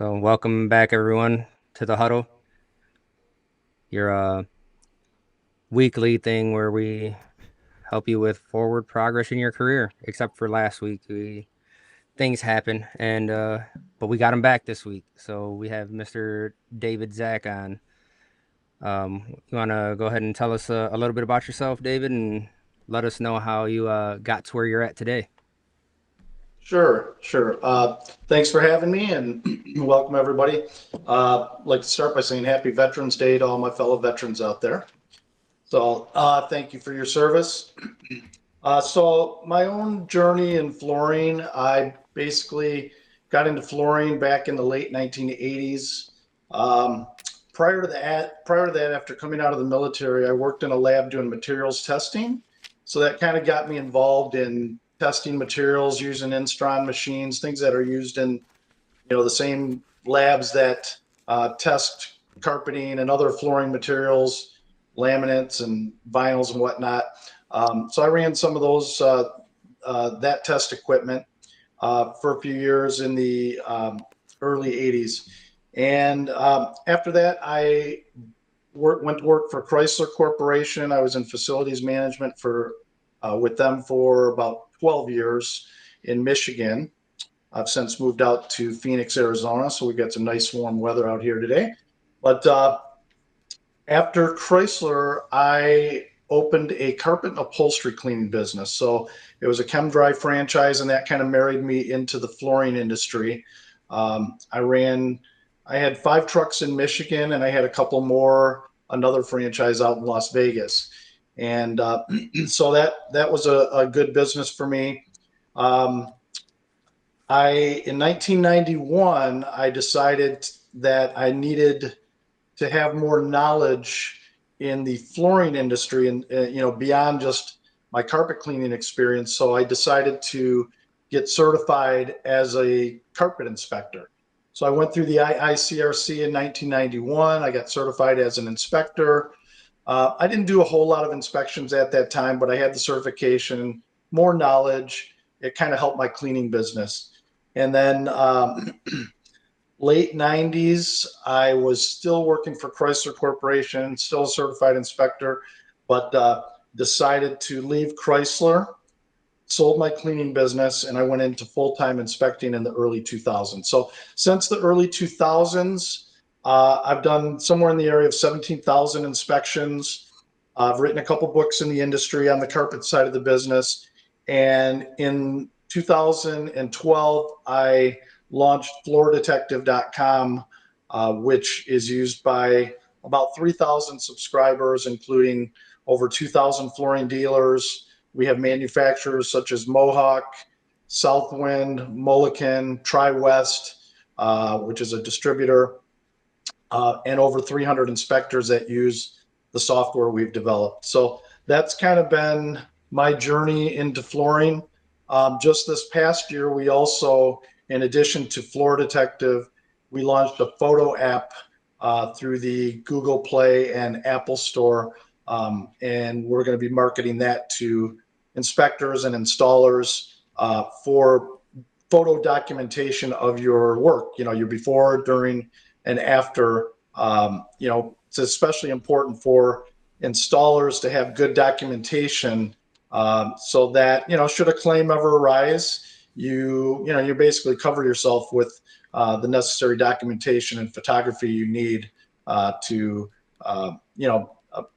So, welcome back, everyone, to the Huddle, your weekly thing where we help you with forward progress in your career. Except for last week, things happen, and but we got him back this week. So we have Mr. David Zach on. You want to go ahead and tell us a little bit about yourself, David, and let us know how you got to where you're at today. Sure. Thanks for having me and welcome everybody. I'd like to start by saying Happy Veterans Day to all my fellow veterans out there. Thank you for your service. So my own journey in flooring, I basically got into flooring back in the late 1980s. Um, prior to that, after coming out of the military, I worked in a lab doing materials testing. So that kind of got me involved in testing materials using Instron machines, things that are used in the same labs that test carpeting and other flooring materials, laminates and vinyls and whatnot. So I ran some of those that test equipment for a few years in the early 80s. And after that, went to work for Chrysler Corporation. I was in facilities management for with them for about 12 years in Michigan. I've since moved out to Phoenix, Arizona, so we got some nice warm weather out here today. But after Chrysler, I opened a carpet and upholstery cleaning business. So it was a ChemDry franchise, and that kind of married me into the flooring industry. I had 5 trucks in Michigan, and I had a couple more, another franchise out in Las Vegas. And so that was a good business for me. Um, in 1991, I decided that I needed to have more knowledge in the flooring industry and beyond just my carpet cleaning experience. So I decided to get certified as a carpet inspector. So I went through the IICRC in 1991. I got certified as an inspector. I didn't do a whole lot of inspections at that time, but I had the certification, more knowledge. It kind of helped my cleaning business. And then late 90s, I was still working for Chrysler Corporation, still a certified inspector, but decided to leave Chrysler, sold my cleaning business, and I went into full-time inspecting in the early 2000s. So since the early 2000s, I've done somewhere in the area of 17,000 inspections. I've written a couple books in the industry on the carpet side of the business. And in 2012, I launched flooredetective.com, which is used by about 3,000 subscribers, including over 2,000 flooring dealers. We have manufacturers such as Mohawk, Southwind, Mulliken, Tri-West, which is a distributor, and over 300 inspectors that use the software we've developed. So that's kind of been my journey into flooring. Just this past year, we also, in addition to Floor Detective, we launched a photo app through the Google Play and Apple Store. And we're going to be marketing that to inspectors and installers for photo documentation of your work, your before, during, and after. It's especially important for installers to have good documentation so that, should a claim ever arise, you basically cover yourself with the necessary documentation and photography you need to,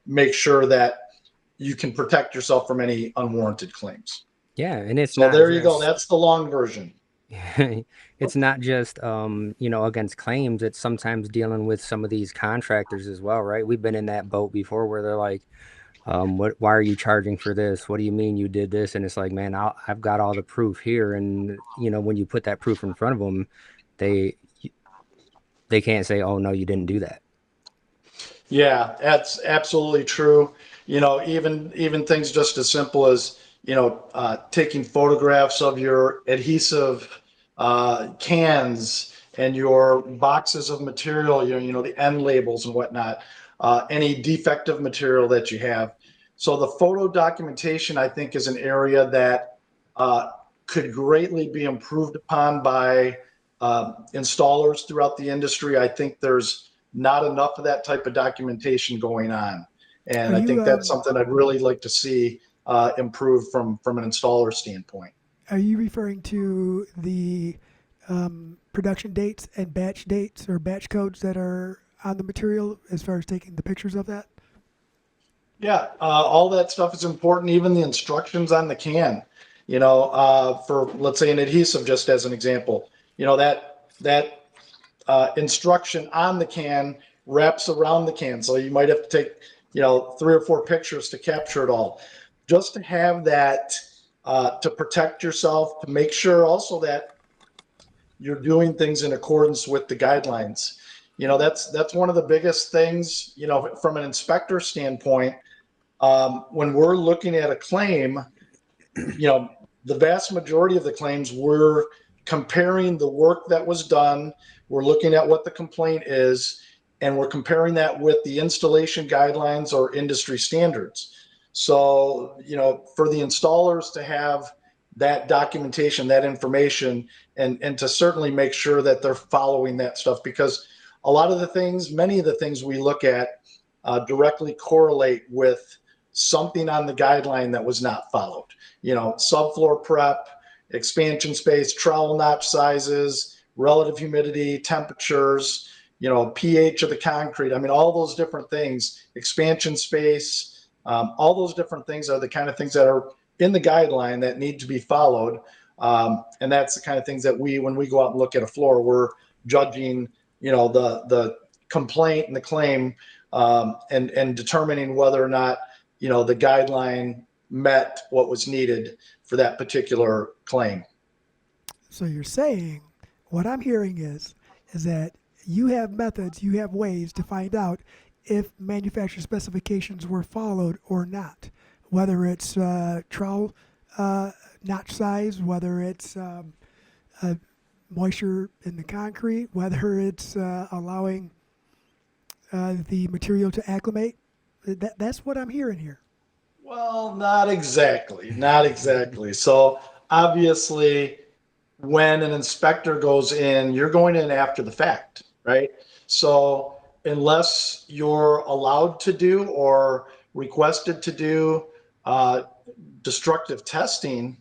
make sure that you can protect yourself from any unwarranted claims. Yeah, and it's So not there you go. just That's the long version. it's not just against claims, it's sometimes dealing with some of these contractors as well, right? We've been in that boat before where they're like, why are you charging for this? What do you mean you did this? And it's like, man, I've got all the proof here. And when you put that proof in front of them, they they can't say, oh no, you didn't do that. Yeah, that's absolutely true. Even things just as simple as taking photographs of your adhesive cans and your boxes of material, the end labels and whatnot, any defective material that you have. So the photo documentation, I think, is an area that uh, could greatly be improved upon by installers throughout the industry. I think there's not enough of that type of documentation going on. Are And I you think that's something I'd really like to see improve from an installer standpoint. are you referring to the production dates and batch dates or batch codes that are on the material as far as taking the pictures of that? Yeah, all that stuff is important, even the instructions on the can. For let's say an adhesive, just as an example, that instruction on the can wraps around the can. So you might have to take, 3 or 4 pictures to capture it all. Just to have that to protect yourself, to make sure also that you're doing things in accordance with the guidelines. That's one of the biggest things, from an inspector standpoint. When we're looking at a claim, you know, the vast majority of the claims, we're comparing the work that was done, we're looking at what the complaint is, and we're comparing that with the installation guidelines or industry standards. So, for the installers to have that documentation, that information, and to certainly make sure that they're following that stuff, because many of the things we look at directly correlate with something on the guideline that was not followed. Subfloor prep, expansion space, trowel notch sizes, relative humidity, temperatures, pH of the concrete. I mean, all those different things, expansion space, all those different things are the kind of things that are in the guideline that need to be followed. And that's the kind of things that when we go out and look at a floor, we're judging, the complaint and the claim, and determining whether or not, the guideline met what was needed for that particular claim. So you're saying what I'm hearing is that you have methods, you have ways to find out if manufacturer specifications were followed or not, whether it's trowel notch size, whether it's moisture in the concrete, whether it's allowing the material to acclimate. That's what I'm hearing here. Well, not exactly. Not exactly. So obviously, when an inspector goes in, you're going in after the fact, right? So unless you're allowed to do or requested to do uh, destructive testing,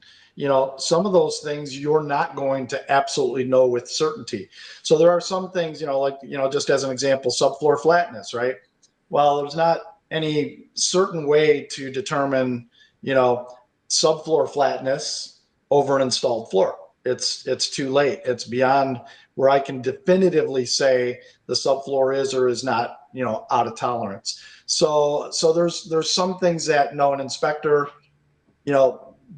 some of those things you're not going to absolutely know with certainty. So there are some things, like, just as an example, subfloor flatness, right? Well, there's not any certain way to determine, you know, subfloor flatness over an installed floor. It's too late. It's beyond where I can definitively say the subfloor is or is not, out of tolerance. So there's some things that an inspector,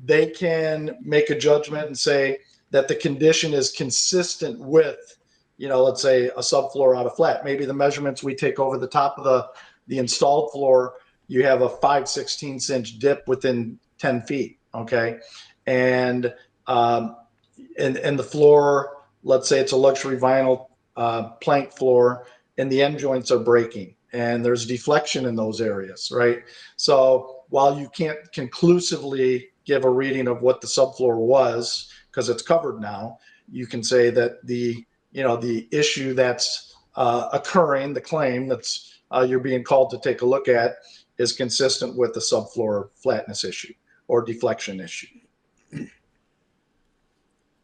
they can make a judgment and say that the condition is consistent with, let's say a subfloor out of flat. Maybe the measurements we take over the top of the installed floor, you have a 5/16 inch dip within 10 feet. Okay. And, and the floor, let's say it's a luxury vinyl plank floor, and the end joints are breaking and there's deflection in those areas, right? So while you can't conclusively give a reading of what the subfloor was because it's covered now, you can say that the issue that's occurring, the claim that's you're being called to take a look at, is consistent with the subfloor flatness issue or deflection issue.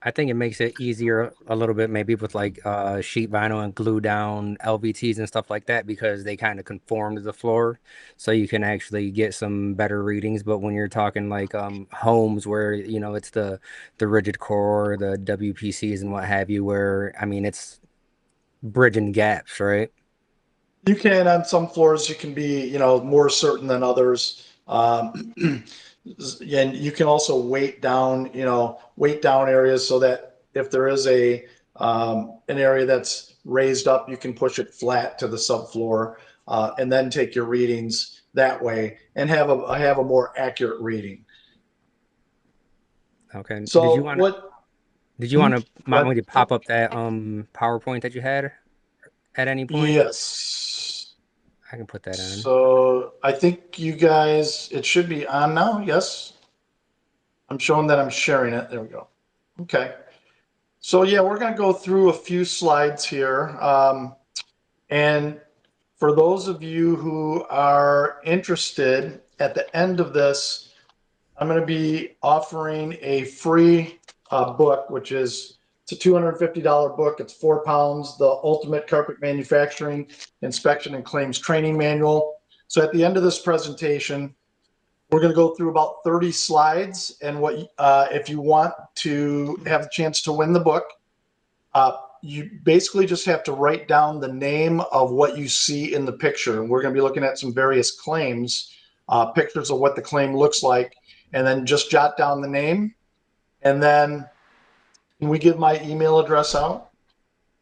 I think it makes it easier a little bit maybe with like sheet vinyl and glue down LVTs and stuff like that because they kind of conform to the floor. So you can actually get some better readings. But when you're talking like homes where it's the rigid core, the WPCs and what have you, where I mean it's bridging gaps, right? You can, on some floors, you can be, more certain than others. And you can also weight down areas so that if there is an area that's raised up, you can push it flat to the subfloor, and then take your readings that way and have a more accurate reading. Okay. So what? Did you Hmm? want to Go want ahead. me to pop up that PowerPoint that you had at any point? Yes. I can put that on. So I think you guys, it should be on now. Yes. I'm showing that I'm sharing it. There we go. Okay. So yeah, we're going to go through a few slides here. And for those of you who are interested, at the end of this, I'm going to be offering a free book, which is it's a $250 book. It's 4 pounds, the Ultimate Carpet Manufacturing Inspection and Claims Training Manual. So at the end of this presentation, we're going to go through about 30 slides. And what if you want to have a chance to win the book, you basically just have to write down the name of what you see in the picture. And we're going to be looking at some various claims, pictures of what the claim looks like, and then just jot down the name. And then can we give my email address out?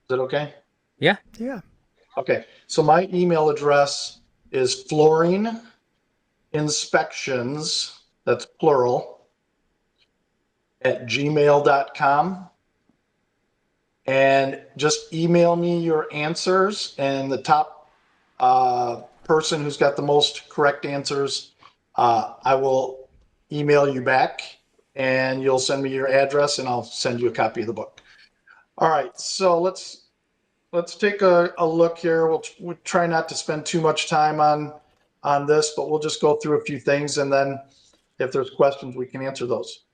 Is that okay? Yeah. Yeah. Okay. So my email address is flooring inspections, that's plural, at gmail.com. And just email me your answers, and the top person who's got the most correct answers, I will email you back, and you'll send me your address, and I'll send you a copy of the book. All right, so let's take a look here. We'll try not to spend too much time on this, but we'll just go through a few things, and then if there's questions, we can answer those.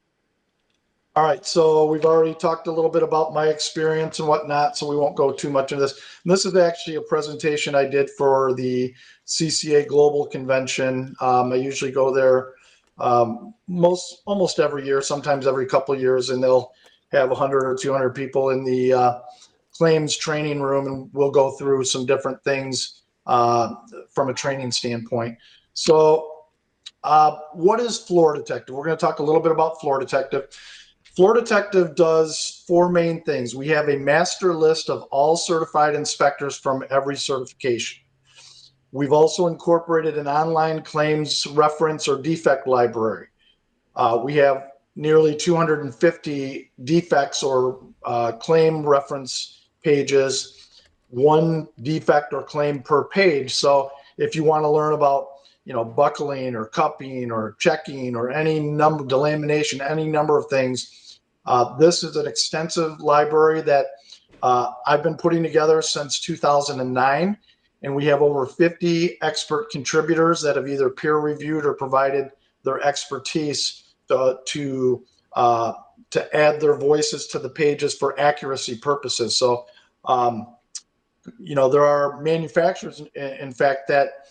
All right, so we've already talked a little bit about my experience and whatnot, so we won't go too much into this. And this is actually a presentation I did for the CCA Global Convention. I usually go there almost every year, sometimes every couple of years, and they'll have 100 or 200 people in the claims training room, and we'll go through some different things from a training standpoint. So what is Floor Detective? We're going to talk a little bit about Floor Detective. Floor Detective does four main things. We have a master list of all certified inspectors from every certification. We've also incorporated an online claims reference or defect library. We have nearly 250 defects or claim reference pages, one defect or claim per page. So if you want to learn about buckling or cupping or checking or any number, delamination, any number of things, this is an extensive library that I've been putting together since 2009, and we have over 50 expert contributors that have either peer reviewed or provided their expertise to add their voices to the pages for accuracy purposes. So, there are manufacturers, in fact, that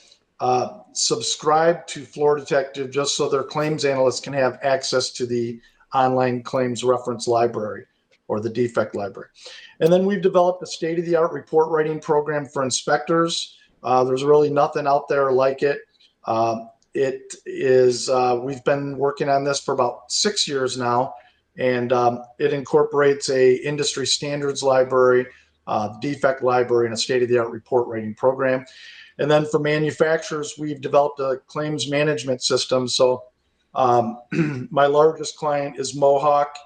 subscribe to Floor Detective just so their claims analysts can have access to the online claims reference library or the defect library. And then we've developed a state-of-the-art report writing program for inspectors. There's really nothing out there like it. We've been working on this for about 6 years now, and it incorporates a industry standards library, defect library, and a state-of-the-art report writing program. And then for manufacturers, we've developed a claims management system. So my largest client is Mohawk,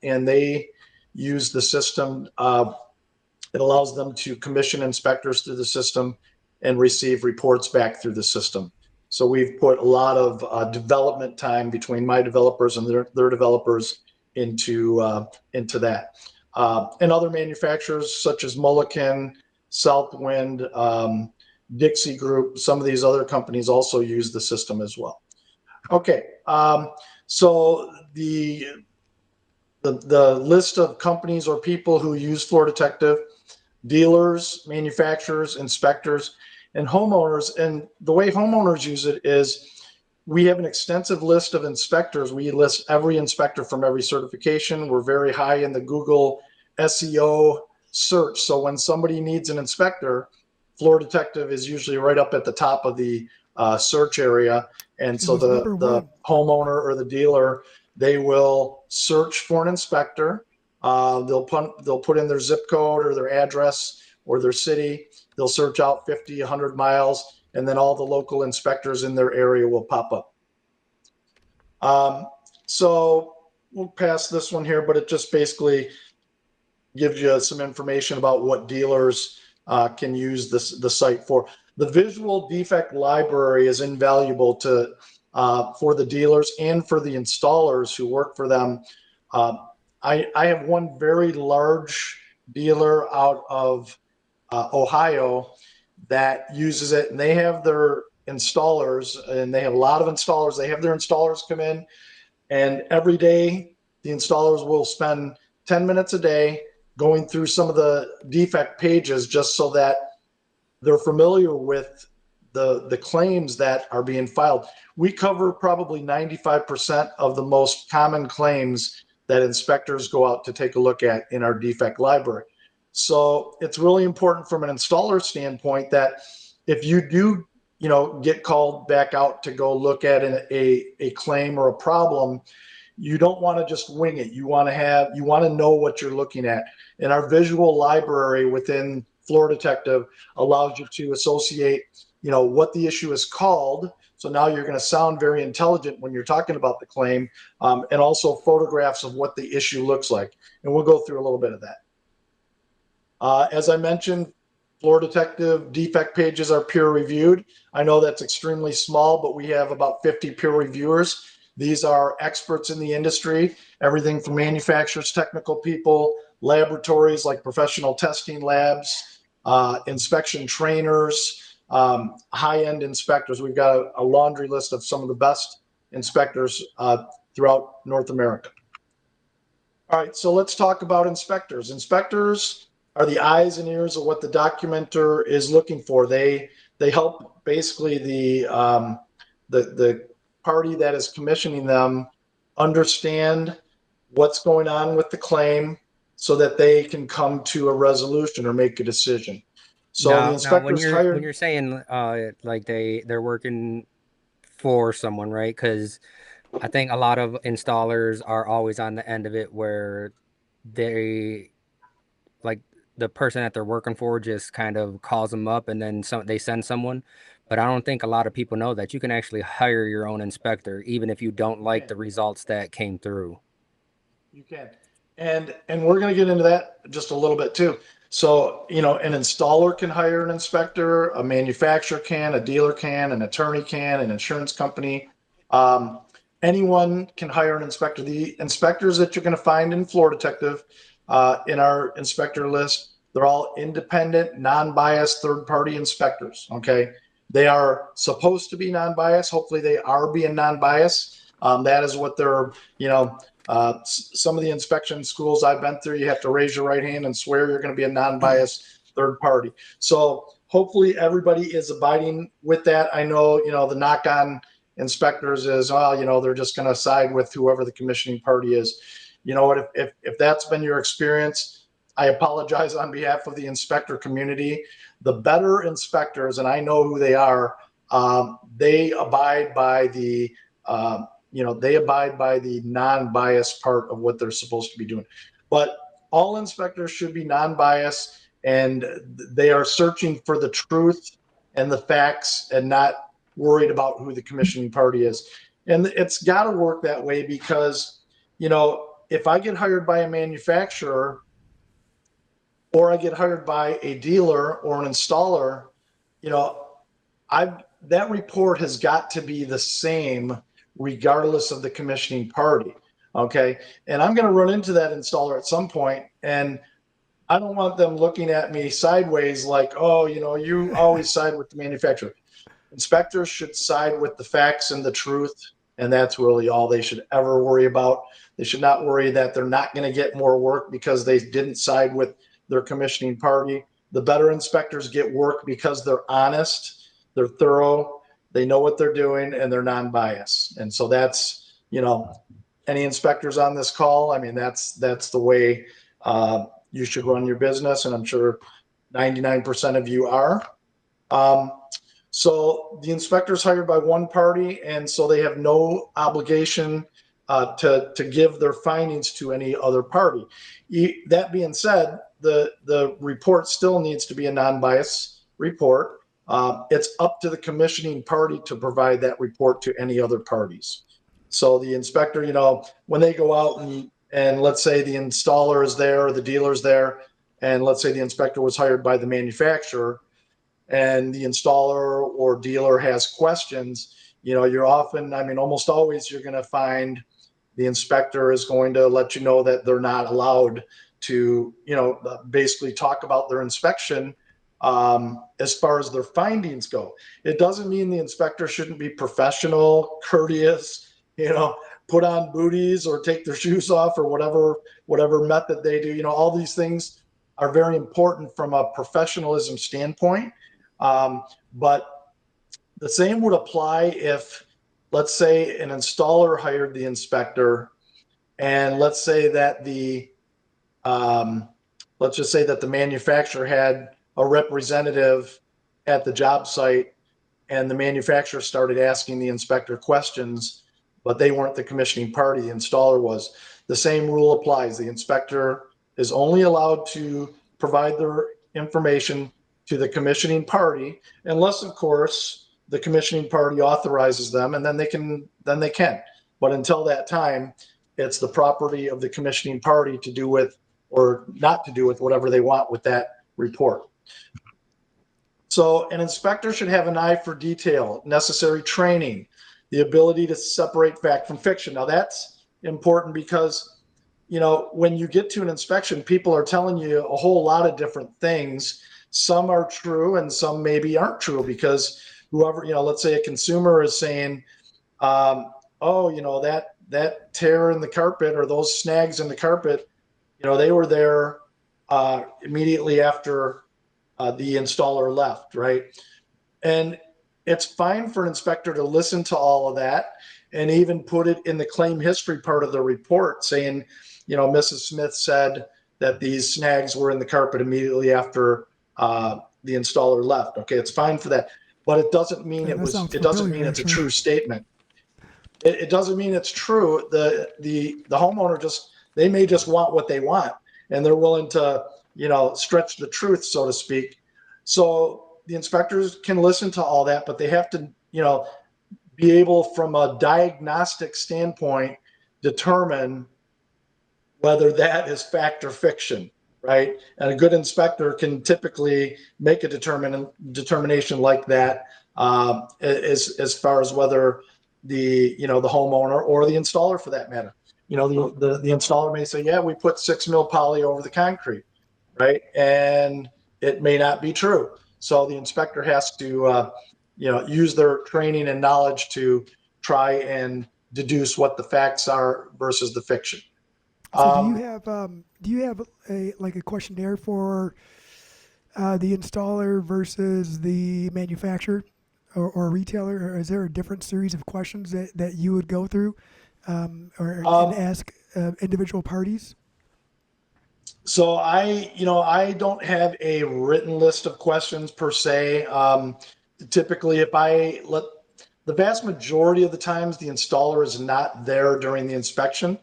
and they use the system. It allows them to commission inspectors through the system and receive reports back through the system. So we've put a lot of development time between my developers and their developers into that. And other manufacturers such as Mulliken, Southwind, Dixie Group, some of these other companies also use the system as well. Okay, so the list of companies or people who use Floor Detective: dealers, manufacturers, inspectors, and homeowners. And the way homeowners use it is we have an extensive list of inspectors. We list every inspector from every certification. We're very high in the Google SEO search. So when somebody needs an inspector, Floor Detective is usually right up at the top of the search area. And so the homeowner or the dealer, they will search for an inspector. They'll put in their zip code or their address or their city. They'll search out 50, 100 miles, and then all the local inspectors in their area will pop up. So we'll pass this one here, but it just basically gives you some information about what dealers can use the site for. The visual defect library is invaluable for the dealers and for the installers who work for them. I have one very large dealer out of Ohio that uses it, and they have their installers, and they have a lot of installers. They have their installers come in, and every day the installers will spend 10 minutes a day going through some of the defect pages just so that they're familiar with the claims that are being filed. We cover probably 95% of the most common claims that inspectors go out to take a look at in our defect library. So it's really important from an installer standpoint that if you do, get called back out to go look at a claim or a problem, you don't want to just wing it. You want to know what you're looking at. And our visual library within Floor Detective allows you to associate, what the issue is called. So now you're going to sound very intelligent when you're talking about the claim, and also photographs of what the issue looks like. And we'll go through a little bit of that. As I mentioned, Floor Detective defect pages are peer reviewed. I know that's extremely small, but we have about 50 peer reviewers. These are experts in the industry, everything from manufacturers, technical people, laboratories like professional testing labs, inspection trainers, high-end inspectors. We've got a laundry list of some of the best inspectors throughout North America. All right, so let's talk about inspectors. Inspectors are the eyes and ears of what the documenter is looking for. They help basically the party that is commissioning them understand what's going on with the claim so that they can come to a resolution or make a decision. So the Now inspector's when hired. you're saying like they're working for someone, right? Because I think a lot of installers are always on the end of it where they like the person that they're working for just kind of calls them up and then they send someone. But I don't think a lot of people know that you can actually hire your own inspector even if you don't like Okay. the results that came through. You can. And we're going to get into that just a little bit too. So, an installer can hire an inspector, a manufacturer can, a dealer can, an attorney can, an insurance company. Um, Anyone can hire an inspector. The inspectors that you're going to find in Floor Detective, in our inspector list, they're all independent, non-biased, third-party inspectors. Okay. They are supposed to be non-biased. Hopefully they are being non-biased. That is what they're, some of the inspection schools I've been through, you have to raise your right hand and swear you're going to be a non-biased third party. So hopefully everybody is abiding with that. I know, the knock on inspectors is, well, they're just going to side with whoever the commissioning party is. You know what? If that's been your experience, I apologize on behalf of the inspector community. The better inspectors, and I know who they are, they abide by they abide by the non-biased part of what they're supposed to be doing. But all inspectors should be non-biased, and they are searching for the truth and the facts and not worried about who the commissioning party is. And it's got to work that way because, if I get hired by a manufacturer or I get hired by a dealer or an installer, you know, I that report has got to be the same regardless of the commissioning party. Okay. And I'm going to run into that installer at some point, and I don't want them looking at me sideways like, oh, you always side with the manufacturer. Inspectors should side with the facts and the truth, and that's really all they should ever worry about. They should not worry that they're not going to get more work because they didn't side with their commissioning party. The better inspectors get work because they're honest, they're thorough, they know what they're doing, and they're non-biased. And so that's, any inspectors on this call, I mean, that's the way you should run your business, and I'm sure 99% of you are. Um, so the inspector is hired by one party, and so they have no obligation to give their findings to any other party. That being said, the report still needs to be a non-biased report. It's up to the commissioning party to provide that report to any other parties. So the inspector, when they go out and let's say the installer is there or the dealer's there, and let's say the inspector was hired by the manufacturer, and the installer or dealer has questions, you're often, I mean, almost always you're going to find the inspector is going to let you know that they're not allowed to, basically talk about their inspection as far as their findings go. It doesn't mean the inspector shouldn't be professional, courteous, put on booties or take their shoes off or whatever method they do. All these things are very important from a professionalism standpoint. But the same would apply if, let's say, an installer hired the inspector, and let's just say that the manufacturer had a representative at the job site, and the manufacturer started asking the inspector questions, but they weren't the commissioning party, the installer was. The same rule applies. The inspector is only allowed to provide their information to the commissioning party, unless, of course, the commissioning party authorizes them, and then they can. But until that time, it's the property of the commissioning party to do with or not to do with whatever they want with that report. So an inspector should have an eye for detail, necessary training, the ability to separate fact from fiction. Now that's important because, when you get to an inspection, people are telling you a whole lot of different things. Some are true and some maybe aren't true, because whoever, let's say a consumer is saying, that tear in the carpet or those snags in the carpet, they were there immediately after the installer left, right? And it's fine for an inspector to listen to all of that and even put it in the claim history part of the report, saying, Mrs. Smith said that these snags were in the carpet immediately after the installer left. Okay, it's fine for that, but it doesn't mean it doesn't mean it's a true statement. It doesn't mean it's true. The homeowner they may just want what they want, and they're willing to, stretch the truth, so to speak. So the inspectors can listen to all that, but they have to, be able, from a diagnostic standpoint, determine whether that is fact or fiction, right? And a good inspector can typically make a determination like that, as far as whether the homeowner or the installer, for that matter, the installer may say, yeah, we put 6 mil poly over the concrete, right? And it may not be true. So the inspector has to, use their training and knowledge to try and deduce what the facts are versus the fiction. So do you have a questionnaire for the installer versus the manufacturer or retailer, or is there a different series of questions that you would go through and ask individual parties? So I don't have a written list of questions per se. Typically, the vast majority of the times, the installer is not there during the inspection.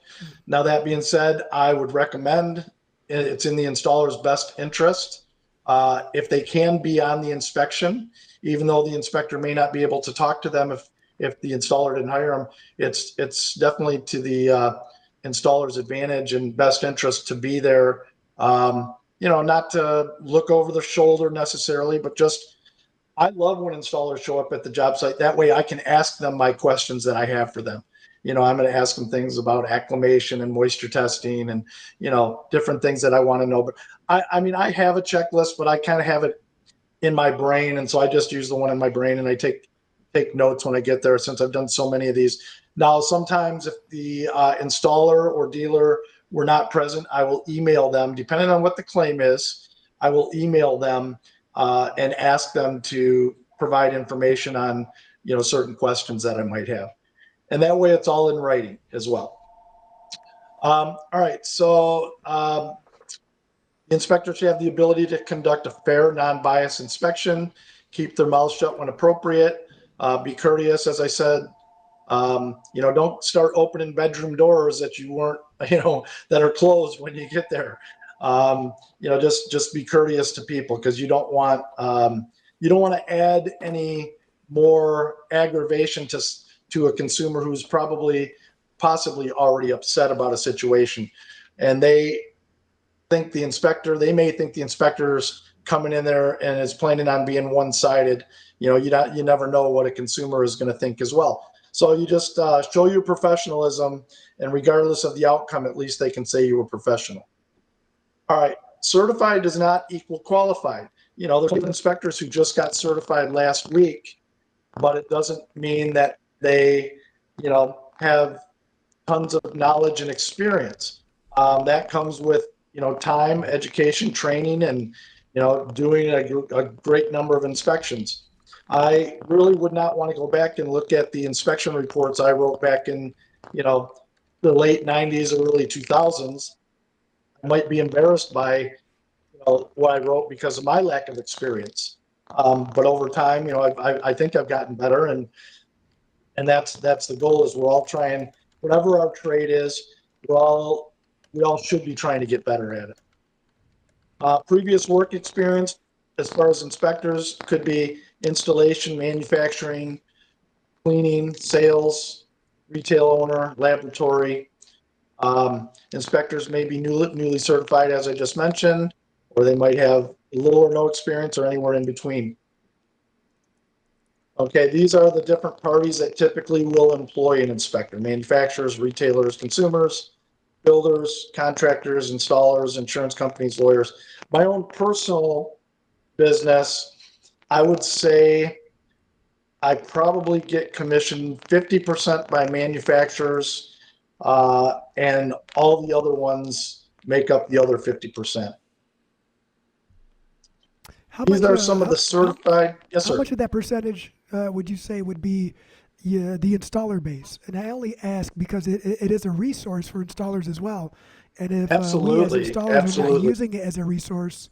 Now, that being said, I would recommend, it's in the installer's best interest, if they can be on the inspection, even though the inspector may not be able to talk to them if the installer didn't hire them. It's definitely to the installer's advantage and best interest to be there. Not to look over the shoulder necessarily, but just, I love when installers show up at the job site. That way I can ask them my questions that I have for them. I'm going to ask them things about acclimation and moisture testing and, different things that I want to know. But I have a checklist, but I kind of have it in my brain. And so I just use the one in my brain, and I take notes when I get there, since I've done so many of these. Now, sometimes if the installer or dealer were not present, I will email them, depending on what the claim is. I will email them and ask them to provide information on, certain questions that I might have. And that way it's all in writing as well. All right. So the inspector should have the ability to conduct a fair, non-biased inspection, keep their mouth shut when appropriate, be courteous, as I said. Don't start opening bedroom doors that you weren't, that are closed when you get there. Just be courteous to people, because you don't want to add any more aggravation to a consumer who's possibly already upset about a situation, and they may think the inspector's coming in there and is planning on being one-sided. You never know what a consumer is going to think as well. So you just show your professionalism, and regardless of the outcome, at least they can say you were professional. All right, certified does not equal qualified. You know, there's inspectors who just got certified last week, but it doesn't mean that they, you know, have tons of knowledge and experience. That comes with, you know, time, education, training, and, you know, doing a great number of inspections. I really would not want to go back and look at the inspection reports I wrote back in, you know, the late 90s or early 2000s. I might be embarrassed by, you know, what I wrote because of my lack of experience. But over time, you know, I think I've gotten better, and that's the goal. Is we're all trying, whatever our trade is, we all should be trying to get better at it. Previous work experience, as far as inspectors, could be installation, manufacturing, cleaning, sales, retail owner, laboratory. Inspectors may be newly certified, as I just mentioned, or they might have little or no experience or anywhere in between. Okay, these are the different parties that typically will employ an inspector: manufacturers, retailers, consumers, builders, contractors, installers, insurance companies, lawyers. My own personal business, I would say I probably get commissioned 50% by manufacturers, and all the other ones make up the other 50%. How These much? are some of the certified. Yes, How sir. much of that percentage would you say would be the installer base? And I only ask because it is a resource for installers as well. And if we as Absolutely. installers are not Absolutely. using it as a resource,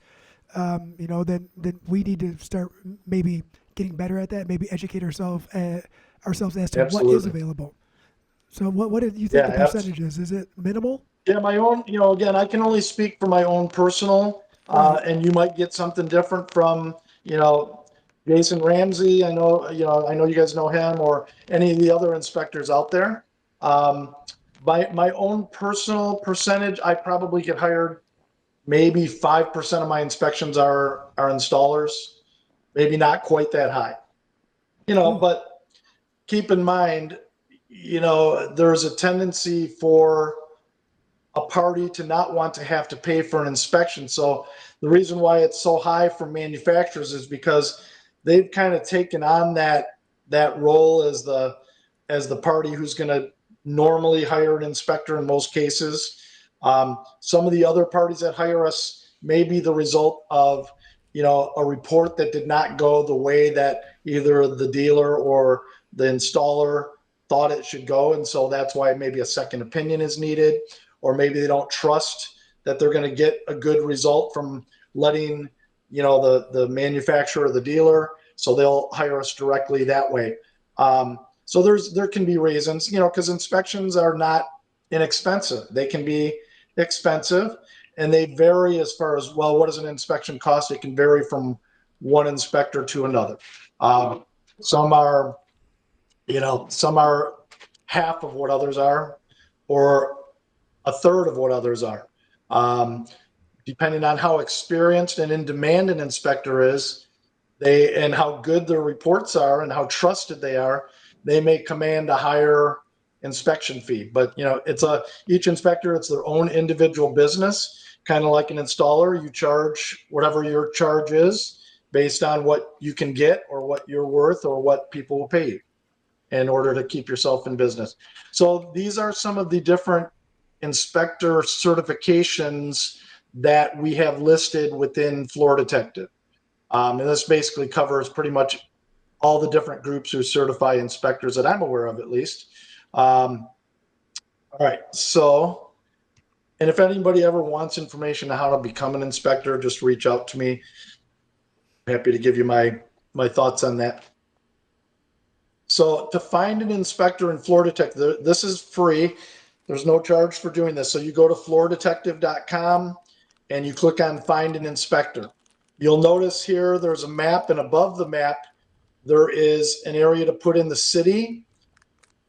you know, then we need to start maybe getting better at that. Maybe educate ourselves as to what is Absolutely. available. So what do you think Yeah. the percentage is? Is it minimal? Yeah, my own, you know, again, I can only speak for my own personal, Right. and you might get something different from, you know, Jason Ramsey. I know you guys know him, or any of the other inspectors out there. Um, my own personal percentage, I probably get hired. Maybe 5% of my inspections are installers. Maybe not quite that high, you know, Cool. but keep in mind, you know, there's a tendency for a party to not want to have to pay for an inspection. So the reason why it's so high for manufacturers is because they've kind of taken on that role as the party who's going to normally hire an inspector in most cases. Some of the other parties that hire us may be the result of, you know, a report that did not go the way that either the dealer or the installer thought it should go, and so that's why maybe a second opinion is needed, or maybe they don't trust that they're going to get a good result from letting, you know, the manufacturer or the dealer, so they'll hire us directly that way. So there can be reasons, you know, because inspections are not inexpensive. They can be expensive, and they vary as far as, well, what does an inspection cost? It can vary from one inspector to another. Some are, you know, some are half of what others are, or a third of what others are. Um, Depending on how experienced and in demand an inspector is, and how good their reports are and how trusted they are, they may command a higher inspection fee. But you know, each inspector, it's their own individual business. Kind of like an installer, you charge whatever your charge is based on what you can get or what you're worth or what people will pay you in order to keep yourself in business. So these are some of the different inspector certifications that we have listed within Floor Detective. And this basically covers pretty much all the different groups who certify inspectors that I'm aware of, at least. All right. So, and if anybody ever wants information on how to become an inspector, just reach out to me. I'm happy to give you my thoughts on that. So to find an inspector in Floor Detective, this is free. There's no charge for doing this. So you go to floordetective.com and you click on Find an Inspector. You'll notice here there's a map, and above the map there is an area to put in the city.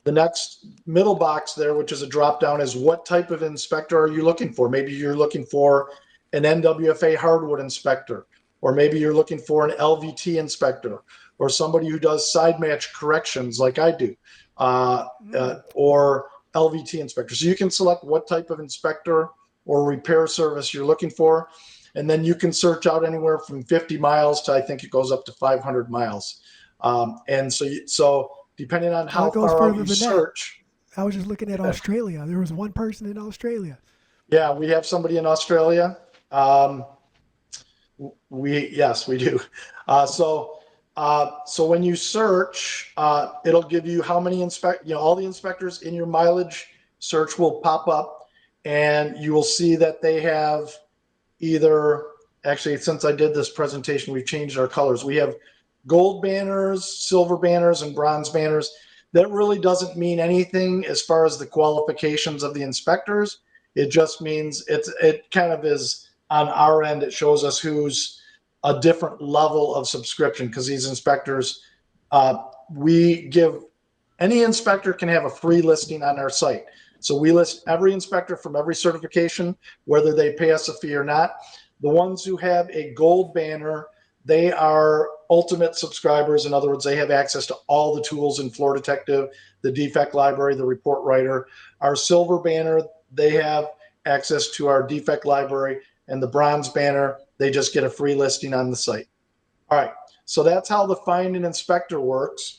The next middle box there, which is a drop down, is what type of inspector are you looking for? Maybe you're looking for an NWFA hardwood inspector, or maybe you're looking for an LVT inspector, or somebody who does side match corrections like I do, or LVT inspector. So you can select what type of inspector or repair service you're looking for. And then you can search out anywhere from 50 miles to, I think it goes up to 500 miles. And so depending on Oh, how it goes far out further you than that. search. I was just looking at Yeah, Australia. There was one person in Australia. yeah, we have somebody in Australia. Yes, we do. So when you search, it'll give you how many all the inspectors in your mileage search will pop up, and you will see that they have either, actually, since I did this presentation, we've changed our colors. We have gold banners, silver banners, and bronze banners. That really doesn't mean anything as far as the qualifications of the inspectors. It just means it kind of is on our end. It shows us who's a different level of subscription, because these inspectors, we give, any inspector can have a free listing on our site. So we list every inspector from every certification, whether they pay us a fee or not. The ones who have a gold banner, they are ultimate subscribers. In other words, they have access to all the tools in Floor Detective, the defect library, the report writer. Our silver banner, they have access to our defect library, and the bronze banner, they just get a free listing on the site. All right, so that's how the find an inspector works.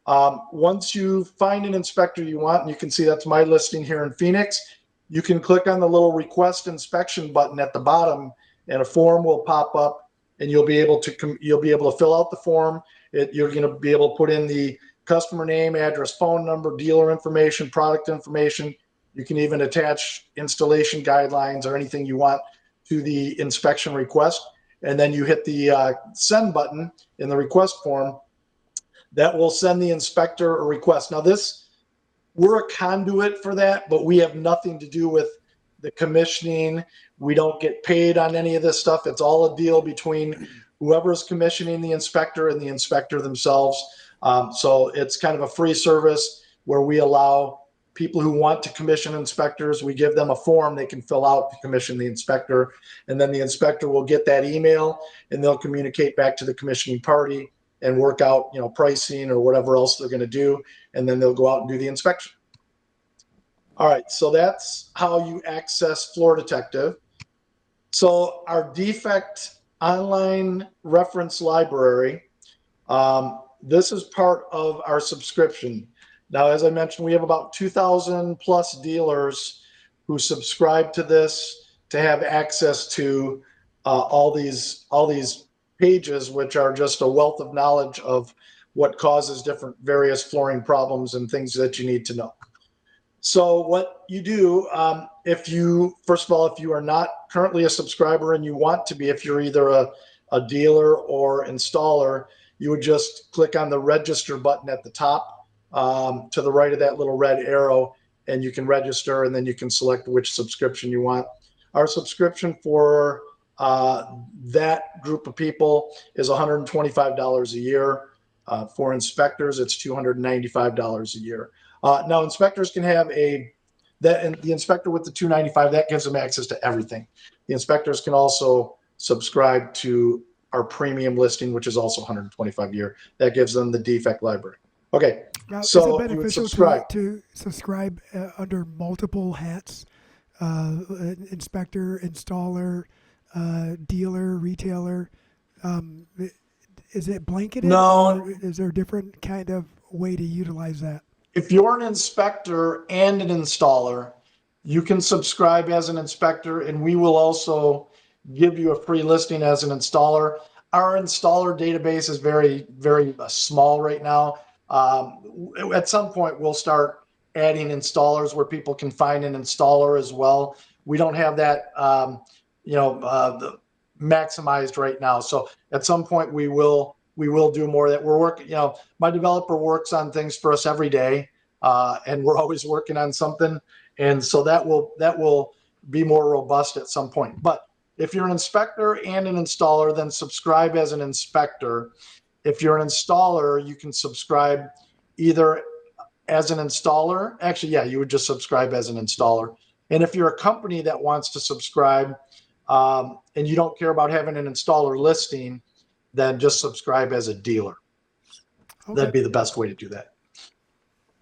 Once you find an inspector you want, and you can see that's my listing here in Phoenix, you can click on the little request inspection button at the bottom, and a form will pop up, and you'll be able to fill out the form. You're going to be able to put in the customer name, address, phone number, dealer information, product information. You can even attach installation guidelines or anything you want to the inspection request, and then you hit the send button in the request form. That will send the inspector a request. Now we're a conduit for that, but we have nothing to do with the commissioning. We don't get paid on any of this stuff. It's all a deal between whoever's commissioning the inspector and the inspector themselves. So it's kind of a free service where we allow people who want to commission inspectors, we give them a form they can fill out to commission the inspector, and then the inspector will get that email, and they'll communicate back to the commissioning party and work out, pricing or whatever else they're going to do, and then they'll go out and do the inspection. All right, so that's how you access Floor Detective. So our defect online reference library, this is part of our subscription. Now, as I mentioned, we have about 2,000 plus dealers who subscribe to this to have access to all these pages, which are just a wealth of knowledge of what causes different various flooring problems and things that you need to know. So what you do, first of all, if you are not currently a subscriber and you want to be, if you're either a dealer or installer, you would just click on the register button at the top, to the right of that little red arrow, and you can register, and then you can select which subscription you want. Our subscription for that group of people is $125 a year. For inspectors, it's $295 a year. Now, inspectors can have the inspector with the $295, that gives them access to everything. The inspectors can also subscribe to our premium listing, which is also $125 a year. That gives them the defect library. Okay, Now, is it so you would beneficial subscribe. to subscribe under multiple hats? Inspector, installer, dealer, retailer. Is it blanketed, or No, is there a different kind of way to utilize that? if you're an inspector and an installer, you can subscribe as an inspector, and we will also give you a free listing as an installer. Our installer database is very, very small right now. At some point, we'll start adding installers where people can find an installer as well. We don't have that, maximized right now. So at some point, we will do more of that. We're working. My developer works on things for us every day, and we're always working on something. And so that will be more robust at some point. But if you're an inspector and an installer, then subscribe as an inspector. If you're an installer, you can subscribe either as an installer. Actually, yeah, you would just subscribe as an installer. And if you're a company that wants to subscribe, and you don't care about having an installer listing, then just subscribe as a dealer. Okay. That'd be the best way to do that.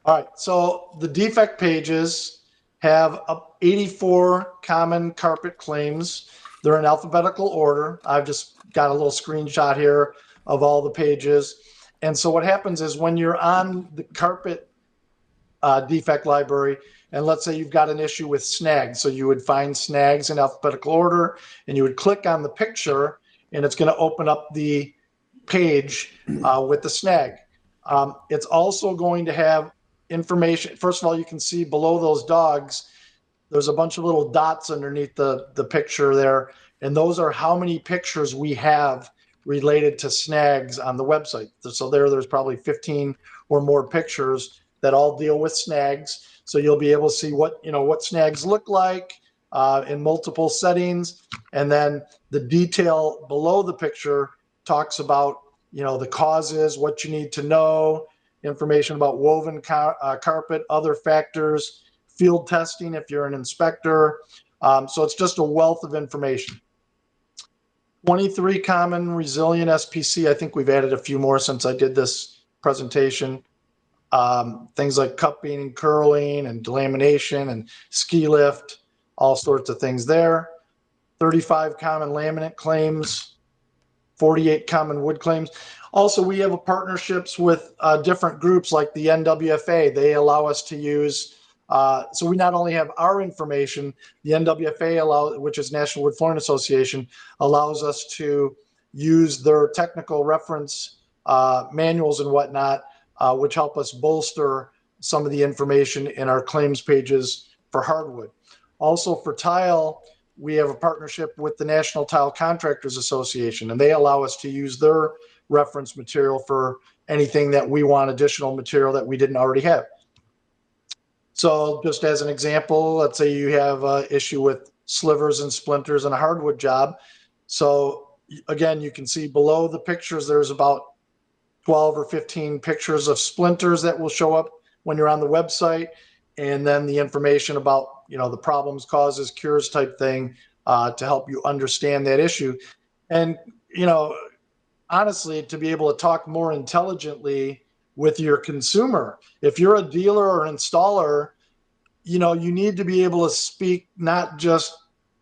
All right, so the defect pages have 84 common carpet claims. They're in alphabetical order. I've just got a little screenshot here of all the pages. And so what happens is when you're on the carpet defect library, and let's say you've got an issue with snags, so you would find snags in alphabetical order, and you would click on the picture, and it's going to open up the page with the snag. It's also going to have information. First of all, you can see below those dogs, there's a bunch of little dots underneath the picture there, and those are how many pictures we have related to snags on the website. So there's probably 15 or more pictures that all deal with snags. So you'll be able to see what snags look like in multiple settings, and then the detail below the picture talks about the causes, what you need to know, information about woven carpet, other factors, field testing if you're an inspector. So it's just a wealth of information. 23 common resilient SPC. I think we've added a few more since I did this presentation. Things like cupping and curling and delamination and ski lift, all sorts of things there. 35 common laminate claims, 48 common wood claims. Also, we have partnerships with different groups like the NWFA. They allow us to use, so we not only have our information, the NWFA, which is National Wood Flooring Association, allows us to use their technical reference manuals and whatnot, which help us bolster some of the information in our claims pages for hardwood. Also for tile, we have a partnership with the National Tile Contractors Association, and they allow us to use their reference material for anything that we want additional material that we didn't already have. So just as an example, let's say you have an issue with slivers and splinters in a hardwood job. So again, you can see below the pictures, there's about 12 or 15 pictures of splinters that will show up when you're on the website. And then the information about, the problems, causes, cures type thing to help you understand that issue. And, honestly, to be able to talk more intelligently with your consumer. If you're a dealer or an installer, you need to be able to speak, not just,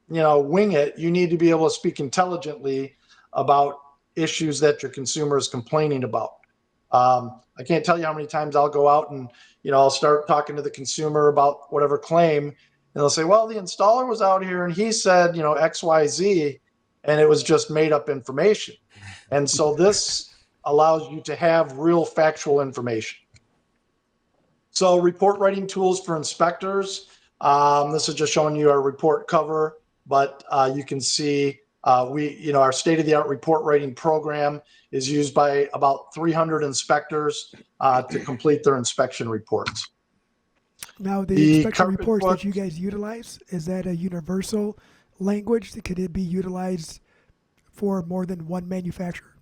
wing it. You need to be able to speak intelligently about issues that your consumer is complaining about. I can't tell you how many times I'll go out and, I'll start talking to the consumer about whatever claim, and they'll say, well, the installer was out here and he said, X, Y, Z, and it was just made up information. And so this allows you to have real factual information. So report writing tools for inspectors. This is just showing you our report cover, but you can see our state-of-the-art report writing program is used by about 300 inspectors to complete their inspection reports. Now, the inspection carpet reports book, that you guys utilize, is that a universal language? Could it be utilized for more than one manufacturer?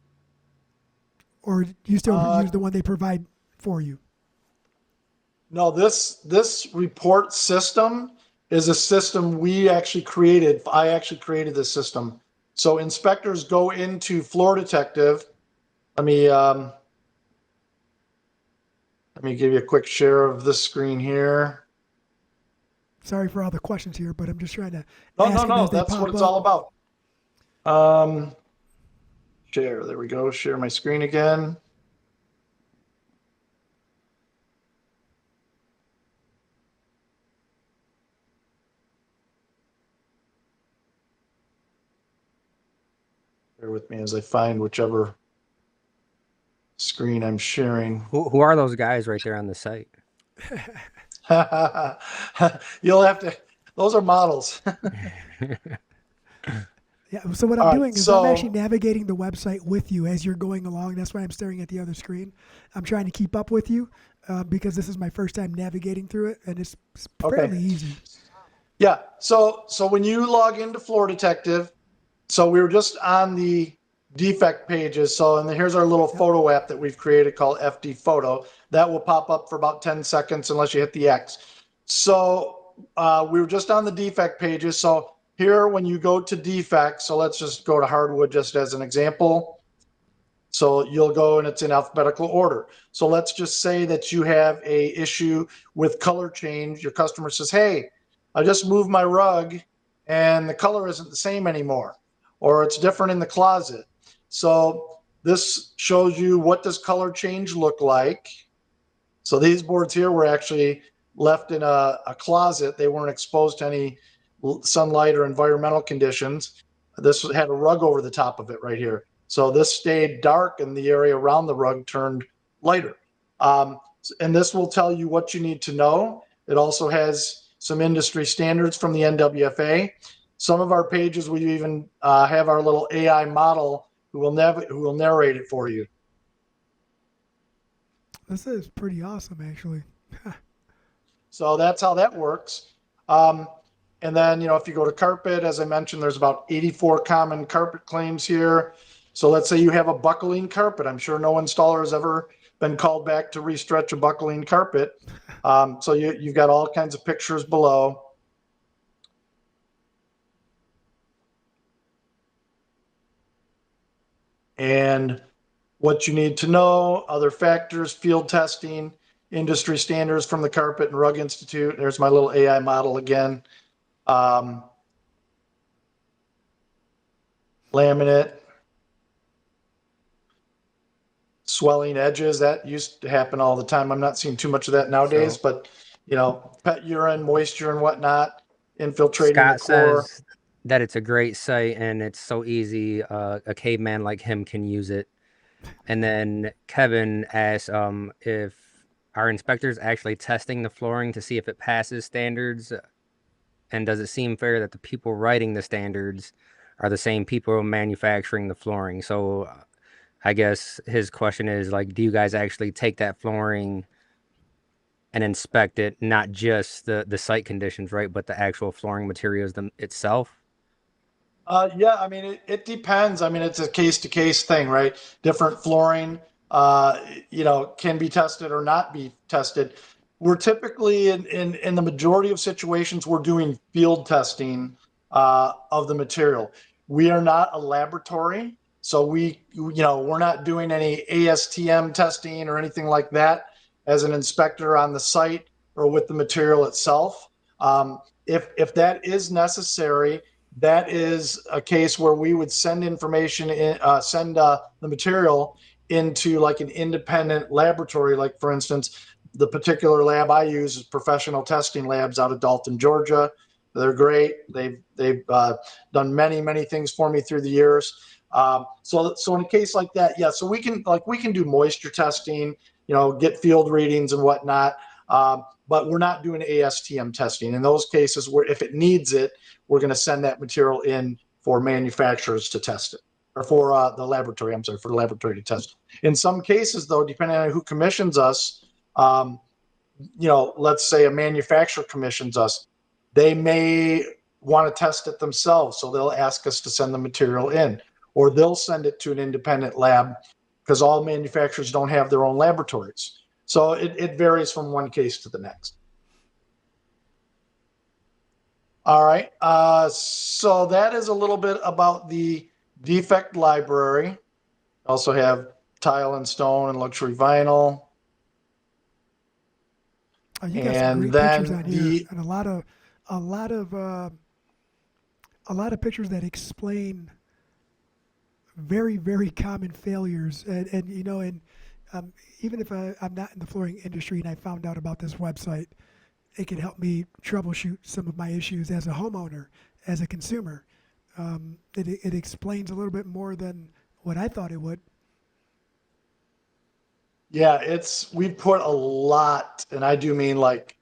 Or do you still use the one they provide for you? no, this report system is a system we actually created. I actually created this system. So inspectors go into Floor Detective. Let me give you a quick share of this screen here. Sorry for all the questions here, but I'm just trying to No, ask them as they that's pop what it's up. all about. Share, there we go. Share my screen again. Bear with me as I find whichever screen I'm sharing. Who are those guys right there on the site? You'll have to, those are models. Yeah, so what I'm All right, doing is I'm actually navigating the website with you as you're going along. That's why I'm staring at the other screen. I'm trying to keep up with you because this is my first time navigating through it, and it's fairly easy. Yeah, so when you log into Floor Detective, so we were just on the defect pages. So, and here's our little photo app that we've created called FD Photo. That will pop up for about 10 seconds unless you hit the X. So we were just on the defect pages. So here, when you go to defects, so let's just go to hardwood just as an example. So you'll go and it's in alphabetical order. So let's just say that you have a issue with color change. Your customer says, "Hey, I just moved my rug and the color isn't the same anymore, or it's different in the closet." So this shows you what does color change look like. So these boards here were actually left in a closet. They weren't exposed to any sunlight or environmental conditions. This had a rug over the top of it right here. So this stayed dark and the area around the rug turned lighter. And this will tell you what you need to know. It also has some industry standards from the NWFA. Some of our pages, we even have our little AI model who will narrate it for you. This is pretty awesome, actually. So that's how that works. Um, and then, if you go to carpet, as I mentioned, there's about 84 common carpet claims here. So let's say you have a buckling carpet. I'm sure no installer has ever been called back to restretch a buckling carpet. So you've got all kinds of pictures below. And what you need to know, other factors, field testing, industry standards from the Carpet and Rug Institute. There's my little AI model again. Um, Laminate, swelling edges, that used to happen all the time. I'm not seeing too much of that nowadays, So but pet urine, moisture and whatnot, infiltrating the Scott core. says that it's a great site and it's so easy. A caveman like him can use it. And then Kevin asks if our inspectors actually testing the flooring to see if it passes standards, and does it seem fair that the people writing the standards are the same people manufacturing the flooring? So I guess his question is like, do you guys actually take that flooring and inspect it, not just the site conditions, right, but the actual flooring materials itself? Yeah, I mean, it depends. I mean, it's a case to case thing, right? Different flooring, can be tested or not be tested. We're typically in the majority of situations, we're doing field testing of the material. We are not a laboratory, so we're not doing any ASTM testing or anything like that as an inspector on the site or with the material itself. If that is necessary, that is a case where we would send information in, send the material into like an independent laboratory. Like for instance, the particular lab I use is Professional Testing Labs out of Dalton, Georgia. They're great. They've done many things for me through the years. So in a case like that, yeah. So we can do moisture testing, get field readings and whatnot. But we're not doing ASTM testing in those cases where if it needs it, we're going to send that material in for manufacturers to test it, or for the laboratory. I'm sorry, for the laboratory to test it. In some cases, though, depending on who commissions us, um, let's say a manufacturer commissions us, they may want to test it themselves, so they'll ask us to send the material in, or they'll send it to an independent lab because all manufacturers don't have their own laboratories. So it varies from one case to the next. All right. So that is a little bit about the defect library. Also have tile and stone and luxury vinyl. Oh, you got some And great pictures then on here, and a lot of, uh, a lot of pictures that explain very common failures, and even if I'm not in the flooring industry and I found out about this website, it can help me troubleshoot some of my issues as a homeowner, as a consumer. It explains a little bit more than what I thought it would. yeah, we put a lot, and I do mean like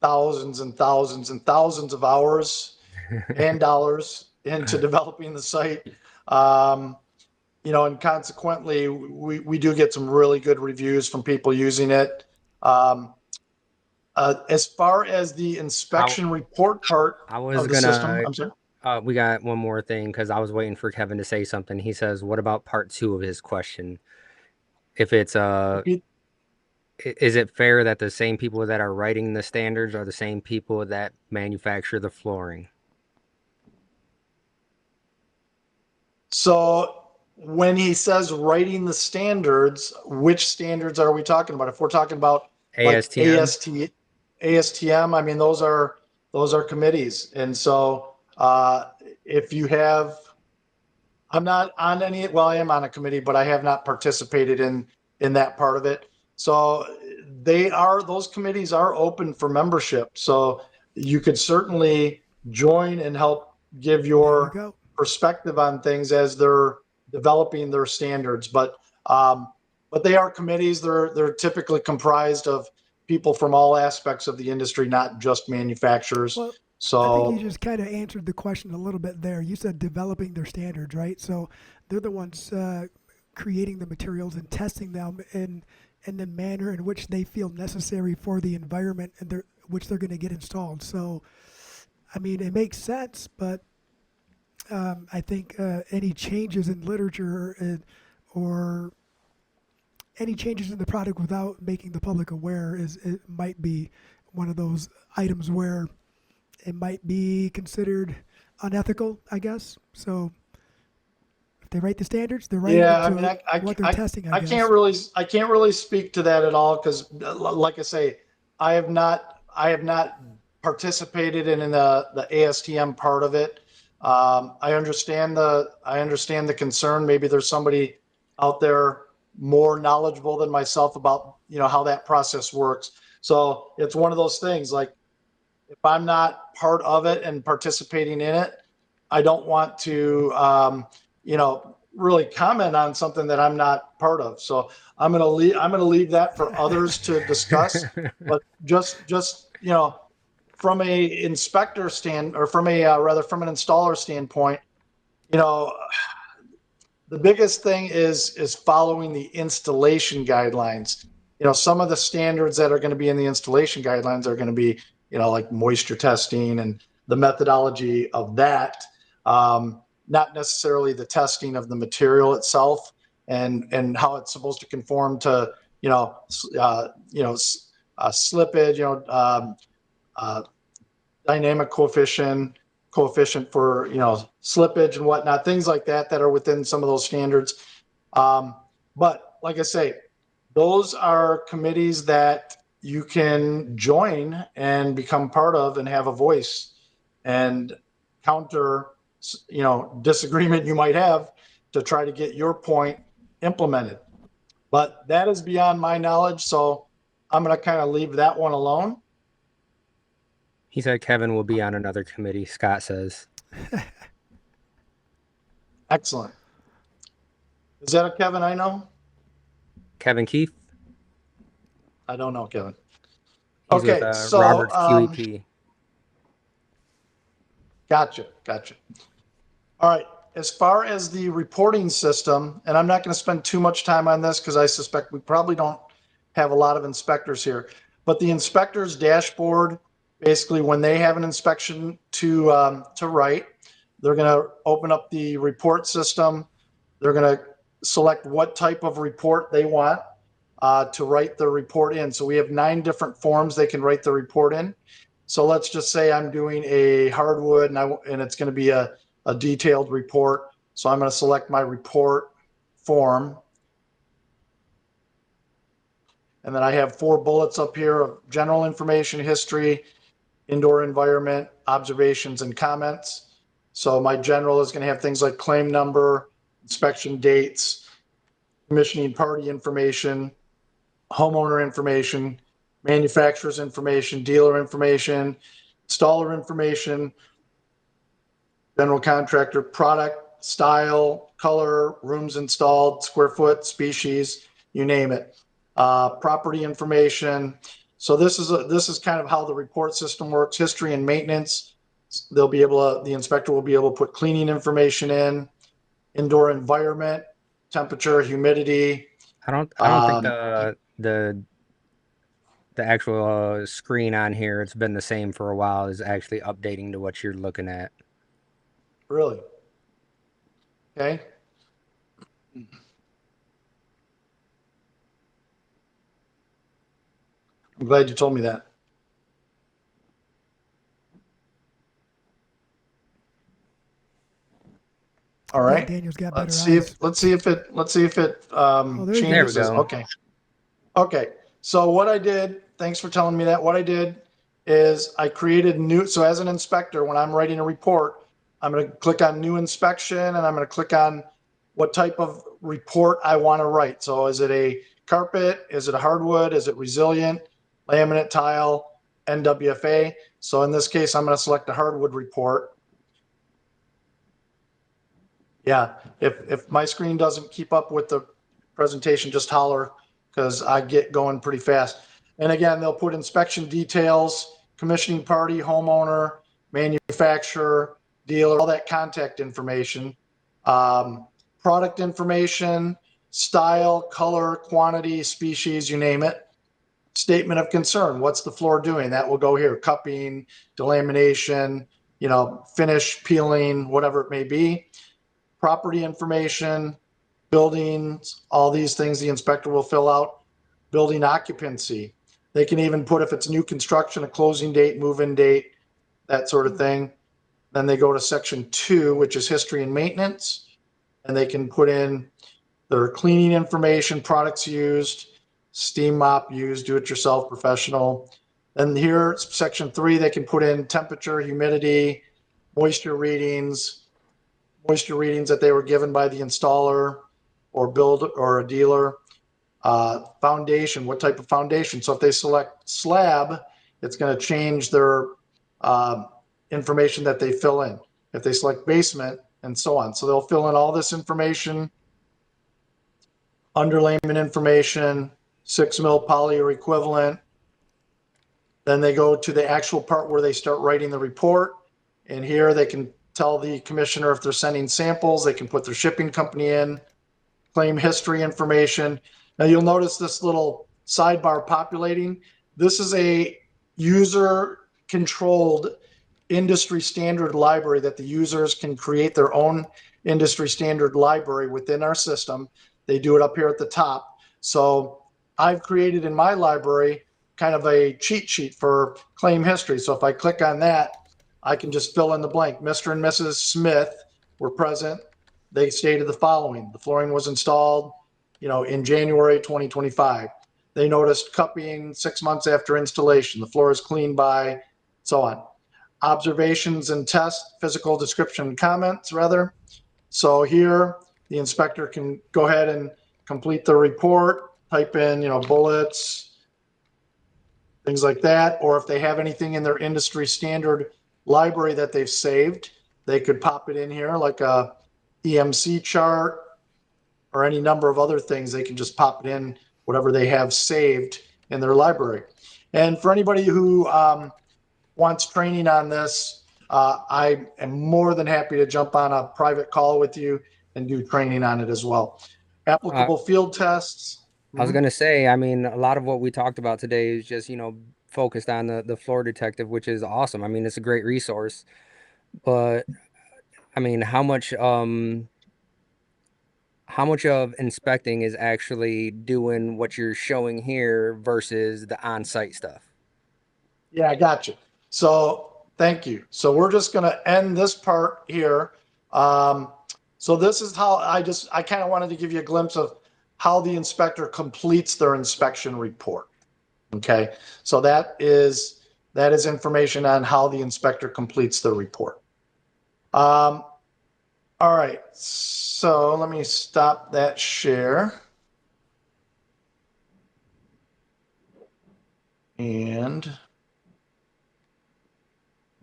thousands and thousands and thousands of hours and dollars into developing the site. Um, and consequently, we do get some really good reviews from people using it. Um, as far as the I inspection report part I was of the system, gonna I'm sorry. we got one more thing because I was waiting for Kevin to say something. He says, "What about part two of his question? If it's Repeat. is it fair that the same people that are writing the standards are the same people that manufacture the flooring?" So when he says writing the standards, which standards are we talking about? If we're talking about like ASTM. ASTM, I mean, those are committees. And so if you have, I'm not on any, well, I am on a committee, but I have not participated in that part of it. So those committees are open for membership. So you could certainly join and help give There you your go. perspective on things as they're developing their standards. But they are committees. They're typically comprised of people from all aspects of the industry, not just manufacturers. Well, I think you So just kind of answered the question a little bit there. You said developing their standards, right? So they're the ones creating the materials and testing them in the manner in which they feel necessary for the environment and which they're going to get installed. So, I mean, it makes sense, but I think any changes in literature or any changes in the product without making the public aware it might be one of those items where it might be considered unethical, I guess. So if they write the standards, they're writing it yeah, I mean, to what they're testing, I guess. I can't really speak to that at all because, like I say, I have not participated in the ASTM part of it. I understand the concern. Maybe there's somebody out there more knowledgeable than myself about, how that process works. So it's one of those things. Like if I'm not part of it and participating in it, I don't want to, really comment on something that I'm not part of. So I'm going to leave that for others to discuss. But just, from a inspector stand or from a, rather from an installer standpoint, you know, the biggest thing is following the installation guidelines. Some of the standards that are going to be in the installation guidelines are going to be, like moisture testing and the methodology of that, not necessarily the testing of the material itself and how it's supposed to conform to, slippage, uh, dynamic coefficient for slippage and whatnot, things like that are within some of those standards. But like I say, those are committees that you can join and become part of and have a voice and counter disagreement you might have to try to get your point implemented. But that is beyond my knowledge, so I'm going to kind of leave that one alone. He said Kevin will be on another committee, Scott says. Excellent. Is that a Kevin I know? Kevin Keith, I don't know, Kevin. he's with Okay, so Roberts QEP. gotcha. All right. As far as the reporting system, and I'm not going to spend too much time on this because I suspect we probably don't have a lot of inspectors here. But the inspector's dashboard, basically, when they have an inspection to write, they're going to open up the report system. They're going to select what type of report they want to write the report in. So we have 9 different forms they can write the report in. So let's just say I'm doing a hardwood and it's going to be a detailed report. So I'm going to select my report form. And then I have 4 bullets up here of general information, history, indoor environment, observations, and comments. So my general is going to have things like claim number, inspection dates, commissioning party information, homeowner information, manufacturer's information, dealer information, installer information, general contractor, product, style, color, rooms installed, square foot, species, you name it. Property information. So this is kind of how the report system works. History and maintenance. The inspector will be able to put cleaning information in, indoor environment, temperature, humidity. I don't think the actual screen on here, it's been the same for a while, is actually updating to what you're looking at. Really? Okay. I'm glad you told me that. All Yeah, right. Daniel's got Let's better see if eyes. Oh, there you There go. we changes this. go. Okay. Okay. So what I did, thanks for telling me that. What I did is I created new. So as an inspector, when I'm writing a report, I'm going to click on new inspection and I'm going to click on what type of report I want to write. So is it a carpet? Is it a hardwood? Is it resilient? Laminate, tile, NWFA? So in this case, I'm going to select a hardwood report. Yeah, if my screen doesn't keep up with the presentation, just holler because I get going pretty fast. And again, they'll put inspection details, commissioning party, homeowner, manufacturer, dealer, all that contact information, um, product information, style, color, quantity, species, you name it. Statement of concern. What's the floor doing? That will go here. Cupping, delamination, finish, peeling, whatever it may be. Property information, buildings, all these things the inspector will fill out. Building occupancy. They can even put if it's new construction, a closing date, move-in date, that sort of thing. Then they go to section 2, which is history and maintenance. And they can put in their cleaning information, products used, steam mop used, do-it-yourself, professional. And here, section 3, they can put in temperature, humidity, moisture readings, that they were given by the installer or build or a dealer. Foundation, what type of foundation? So if they select slab, it's going to change their uh, information that they fill in. If they select basement, and so on. So they'll fill in all this information, underlayment information, 6 mil poly or equivalent. Then they go to the actual part where they start writing the report. And here they can tell the commissioner if they're sending samples, they can put their shipping company in, claim history information. Now you'll notice this little sidebar populating. This is a user controlled industry standard library that the users can create their own industry standard library within our system. They do it up here at the top. So I've created in my library kind of a cheat sheet for claim history. So if I click on that, I can just fill in the blank. Mr. and Mrs. Smith were present. They stated the following: the flooring was installed, in January 2025. They noticed cupping 6 months after installation. The floor is cleaned by, so on. Observations and tests, physical description comments, rather. So here, the inspector can go ahead and complete the report, type in, bullets, things like that. Or if they have anything in their industry standard library that they've saved, they could pop it in here like a EMC chart or any number of other things. They can just pop it in, whatever they have saved in their library. And for anybody who wants training on this, I am more than happy to jump on a private call with you and do training on it as well. Uh, Applicable field tests. I was gonna say, I mean, a lot of what we talked about today is just, focused on the floor detective, which is awesome. I mean, it's a great resource, but I mean, how much of inspecting is actually doing what you're showing here versus the on-site stuff? Yeah, I got you. So thank you. So we're just going to end this part here. So this is how I kind of wanted to give you a glimpse of how the inspector completes their inspection report. Okay. So that is information on how the inspector completes the report. All right. So let me stop that share. And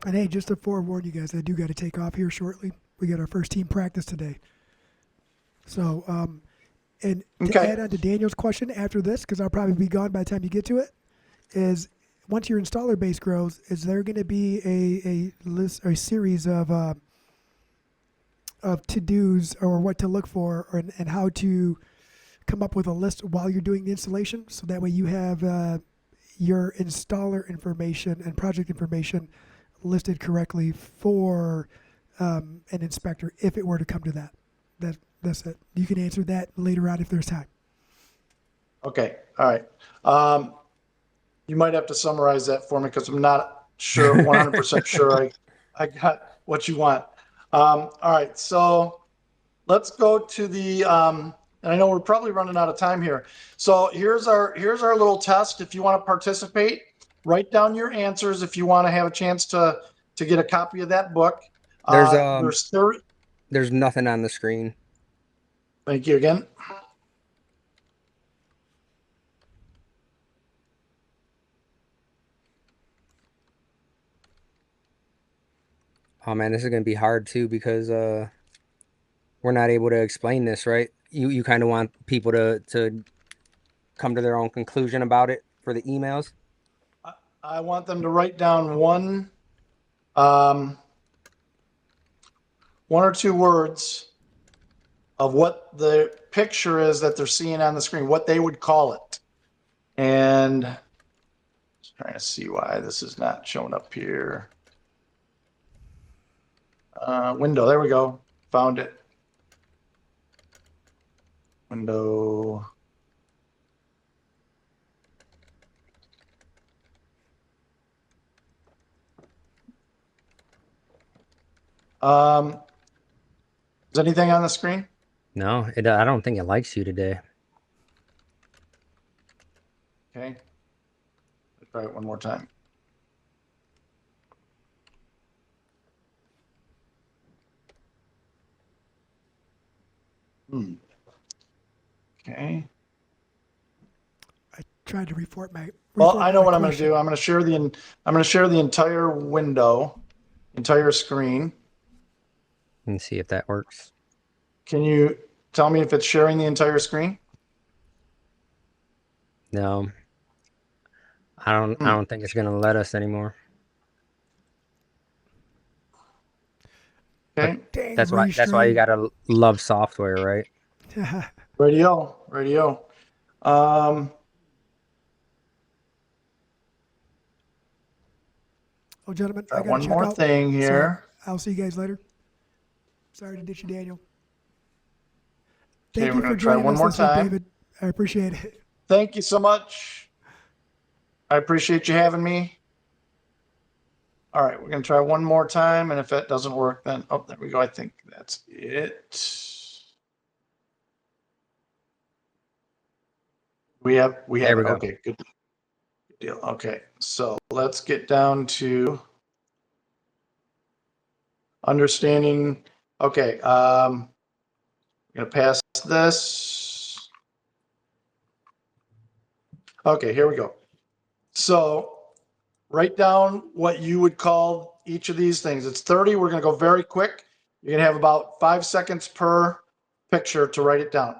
hey, just to forewarn you guys, I do got to take off here shortly. We got our first team practice today. So, and to okay. add on to Daniel's question after this, because I'll probably be gone by the time you get to it, is once your installer base grows, is there going to be a list or a series of to dos or what to look for and how to come up with a list while you're doing the installation, so that way you have your installer information and project information listed correctly for an inspector if it were to come to that. That's it. You can answer that later on if there's time. Okay. All right. You might have to summarize that for me because I'm not sure, 100% sure I got what you want. All right. So let's go to the, and I know we're probably running out of time here. So here's our little test. If you want to participate, write down your answers if you want to have a chance to get a copy of that book. There's There's 30. there's nothing on the screen. Thank you again. Oh man, this is gonna be hard too because we're not able to explain this, right? You kind of want people to come to their own conclusion about it for the emails. I want them to write down um, one or two words of what the picture is that they're seeing on the screen, what they would call it. And just trying to see why this is not showing up here. Window, there we go. Found it. Window. Is anything on the screen? No, I don't think it likes you today. Okay. Let's try it one more time. Okay. I tried to Well, I know what I'm going to question. do. I'm going to share the entire window, entire screen. And see if that works. Can you tell me if it's sharing the entire screen? No, I don't think it's gonna let us anymore. But Okay. Dang, very that's why you strange. gotta love software, right? Radio. Um, Oh, gentlemen, try I got to one check more out. thing So here. I'll see you guys later. Sorry to ditch you, Daniel. Okay, Thank we're you going for to try joining one us more this week, time. David. I appreciate it. Thank you so much. I appreciate you having me. All right, we're going to try one more time. And if that doesn't work, then, oh, there we go. I think that's it. We There have we it. go. Okay, good deal. Okay, so let's get down to understanding. Okay, I'm going to pass this. Okay, here we go. So write down what you would call each of these things. It's 30. We're going to go very quick. You're going to have about 5 seconds per picture to write it down.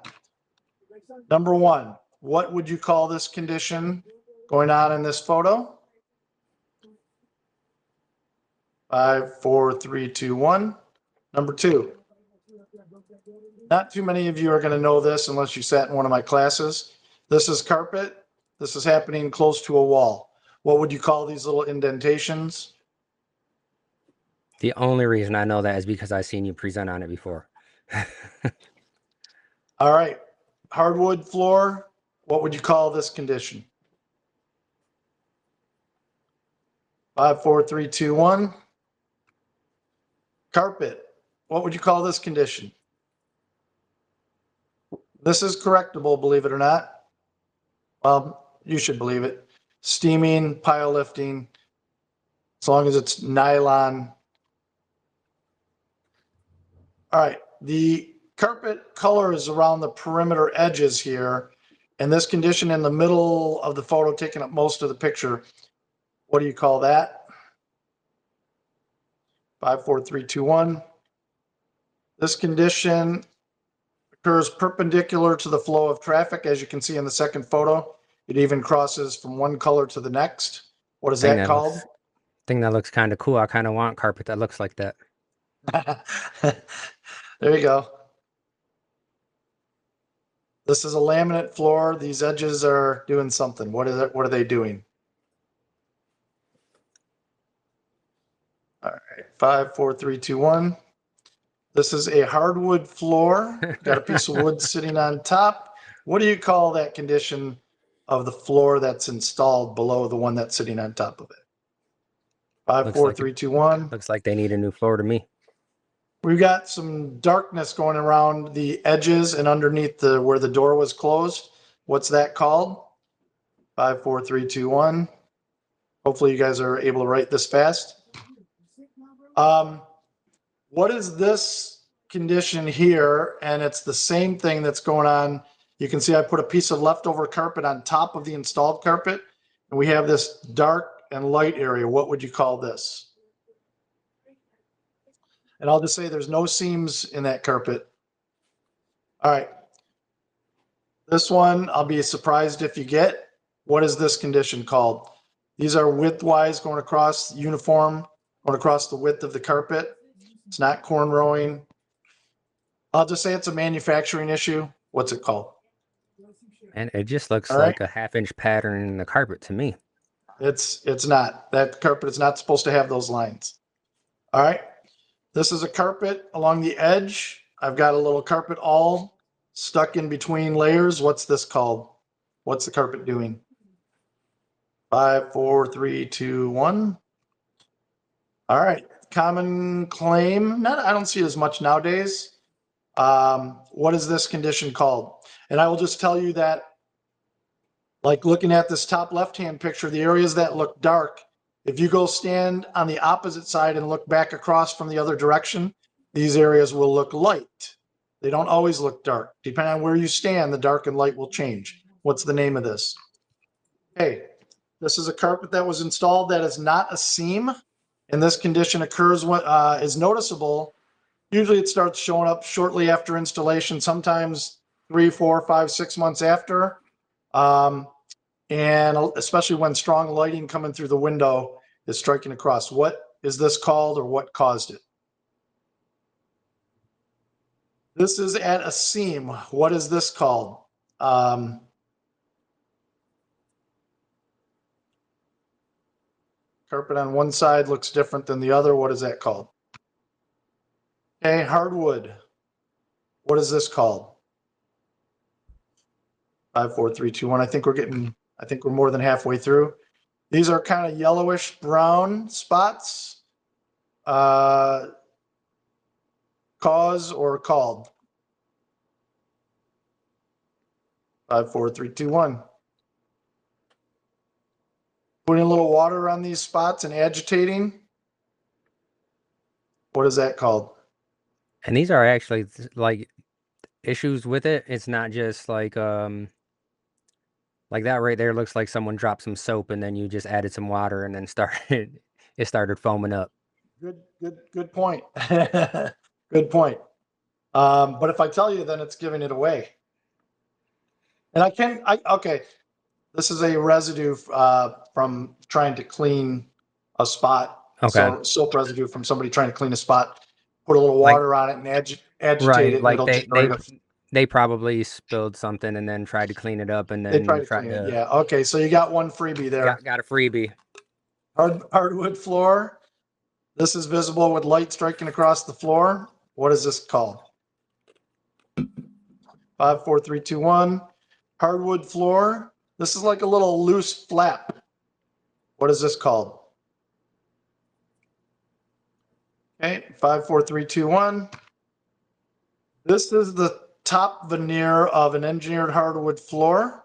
Number one, what would you call this condition going on in this photo? 5, 4, 3, 2, 1. Number two, not too many of you are going to know this unless you sat in one of my classes. This is carpet. This is happening close to a wall. What would you call these little indentations? The only reason I know that is because I've seen you present on it before. All right. Hardwood floor. What would you call this condition? 5, 4, 3, 2, 1. Carpet. What would you call this condition? This is correctable, believe it or not. Well, you should believe it. Steaming, pile lifting, as long as it's nylon. All right. The carpet color is around the perimeter edges here. And this condition in the middle of the photo, taking up most of the picture, what do you call that? 5, 4, 3, 2, 1. This condition occurs perpendicular to the flow of traffic, as you can see in the second photo. It even crosses from one color to the next. What is thing that that called? looks thing that looks kind of cool. I kind of want carpet that looks like that. There you go. This is a laminate floor. These edges are doing something. What is it? What are they doing? All right, 5, 4, 3, 2, 1. This is a hardwood floor. Got a piece of wood sitting on top. What do you call that condition of the floor that's installed below the one that's sitting on top of it? 5, Looks 4, like it 3, 2, 1. looks like they need a new floor to me. We've got some darkness going around the edges and underneath where the door was closed. What's that called? 5, 4, 3, 2, 1. Hopefully you guys are able to write this fast. What is this condition here? And it's the same thing that's going on. You can see I put a piece of leftover carpet on top of the installed carpet, and we have this dark and light area. What would you call this? And I'll just say there's no seams in that carpet. All right. This one, I'll be surprised if you get. What is this condition called? These are widthwise going across uniform, going across the width of the carpet. It's not cornrowing. I'll just say it's a manufacturing issue. What's it called? And it just looks All right. like a half-inch pattern in the carpet to me. It's not. That carpet is not supposed to have those lines. All right. This is a carpet along the edge. I've got a little carpet awl stuck in between layers. What's this called? What's the carpet doing? 5, 4, 3, 2, 1. All right. Common claim. I don't see it as much nowadays. What is this condition called? And I will just tell you that, like looking at this top left-hand picture, the areas that look dark, if you go stand on the opposite side and look back across from the other direction, these areas will look light. They don't always look dark. Depending on where you stand, the dark and light will change. What's the name of this? Okay, this is a carpet that was installed that is not a seam, and this condition occurs when is noticeable. Usually it starts showing up shortly after installation, sometimes 3, 4, 5, 6 months after. And especially when strong lighting coming through the window is striking across. What is this called, or what caused it? This is at a seam. What is this called? Carpet on one side looks different than the other. What is that called? Okay, hardwood. What is this called? 5, 4, 3, 2, 1. I think we're more than halfway through. These are kind of yellowish brown spots. Cause or called? 5, 4, 3, 2, 1. Putting a little water on these spots and agitating. What is that called? And these are actually like issues with it. It's not just like that right there looks like someone dropped some soap and then you just added some water and then started foaming up. Good point. Good point. But if I tell you, then it's giving it away. And okay. This is a residue from trying to clean a spot. Okay. So soap residue from somebody trying to clean a spot. Put a little Like, water on it and agitate right, it, and like it'll generate a. they probably spilled something and then tried to clean it up and They try then to clean it. Yeah. Okay. So you got one freebie there. got a freebie. Hardwood floor. This is visible with light striking across the floor. What is this called? 5, 4, 3, 2, 1. Hardwood floor. This is like a little loose flap. What is this called? Okay, 5, 4, 3, 2, 1. This is the top veneer of an engineered hardwood floor.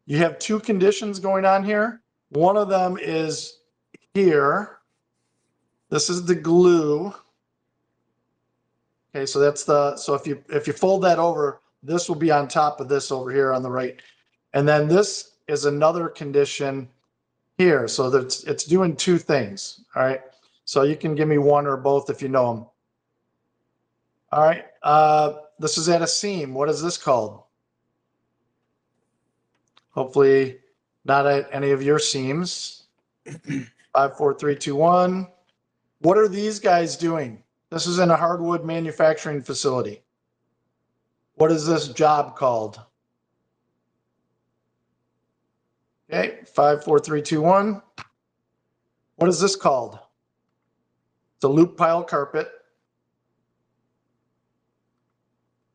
You have two conditions going on here. One of them is here. This is the glue. Okay, so if you fold that over, this will be on top of this over here on the right. And then this is another condition here. So it's doing two things. All right. So you can give me one or both if you know them. All right. This is at a seam. What is this called? Hopefully not at any of your seams. 5, 4, 3, 2, 1. What are these guys doing? This is in a hardwood manufacturing facility. What is this job called? Okay, 5, 4, 3, 2, 1. What is this called? It's a loop pile carpet.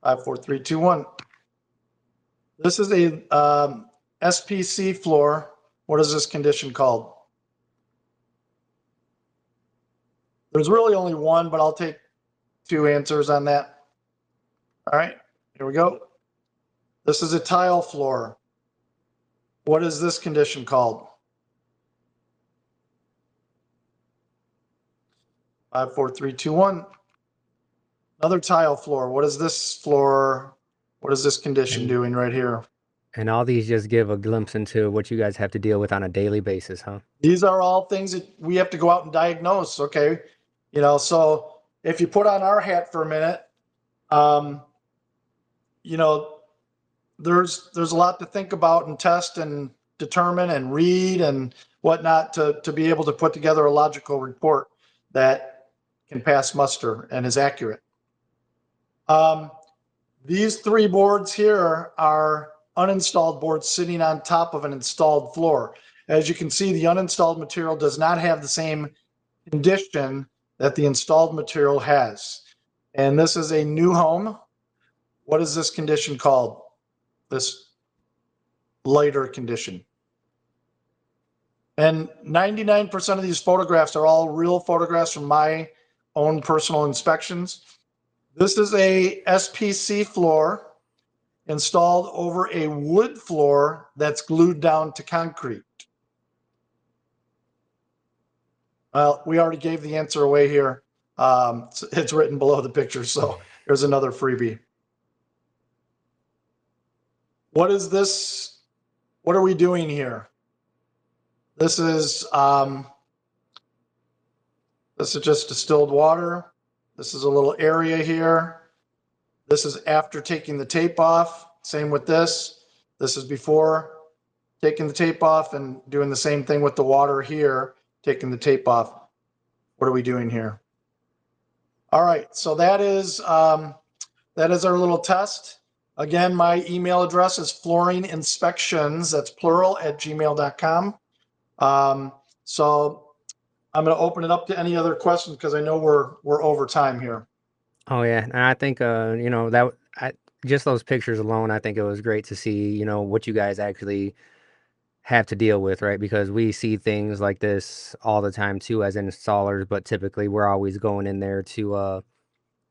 5, 4, 3, 2, 1. This is a SPC floor. What is this condition called? There's really only one, but I'll take two answers on that. All right, here we go. This is a tile floor. What is this condition called? 5, 4, 3, 2, 1. Another tile floor. What is this floor? What is this condition And doing right here? and all these just give a glimpse into what you guys have to deal with on a daily basis, huh? These are all things that we have to go out and diagnose. Okay. So if you put on our hat for a minute, um, you know, there's a lot to think about and test and determine and read and whatnot to be able to put together a logical report that can pass muster and is accurate. Um, these three boards here are uninstalled boards sitting on top of an installed floor. As you can see, the uninstalled material does not have the same condition that the installed material has. And this is a new home. What is this condition called? This lighter condition. And 99% of these photographs are all real photographs from my own personal inspections. This is a SPC floor installed over a wood floor that's glued down to concrete. Well, we already gave the answer away here. It's written below the picture, so there's another freebie. What is this? What are we doing here? This is just distilled water. This is a little area here. This is after taking the tape off. Same with this. This is before taking the tape off and doing the same thing with the water here, taking the tape off. What are we doing here? All right, so that is our little test. Again, my email address is flooringinspections, that's plural, @gmail.com. So I'm going to open it up to any other questions because I know we're over time here. Oh yeah, and I think that I just those pictures alone, I think it was great to see, what you guys actually have to deal with, right? Because we see things like this all the time too as installers, but typically we're always going in there to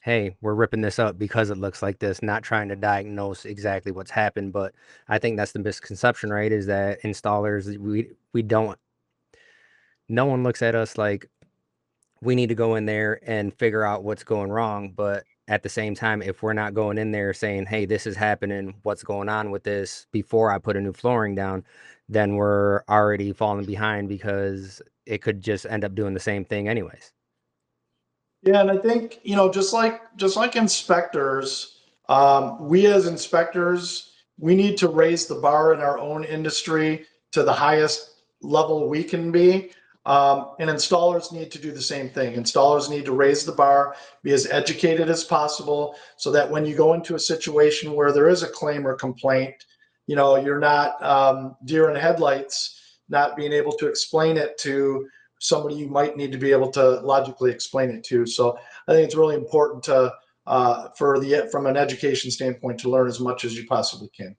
hey, we're ripping this up because it looks like this, not trying to diagnose exactly what's happened. But I think that's the misconception, right? Is that installers, we don't, no one looks at us like we need to go in there and figure out what's going wrong. But at the same time, if we're not going in there saying, hey, this is happening, what's going on with this before I put a new flooring down, then we're already falling behind because it could just end up doing the same thing anyways. Yeah, and I think, just like inspectors, we as inspectors, we need to raise the bar in our own industry to the highest level we can be. And installers need to do the same thing. Installers need to raise the bar, be as educated as possible, so that when you go into a situation where there is a claim or complaint, you're not deer in headlights, not being able to explain it to somebody you might need to be able to logically explain it to. So I think it's really important to from an education standpoint to learn as much as you possibly can.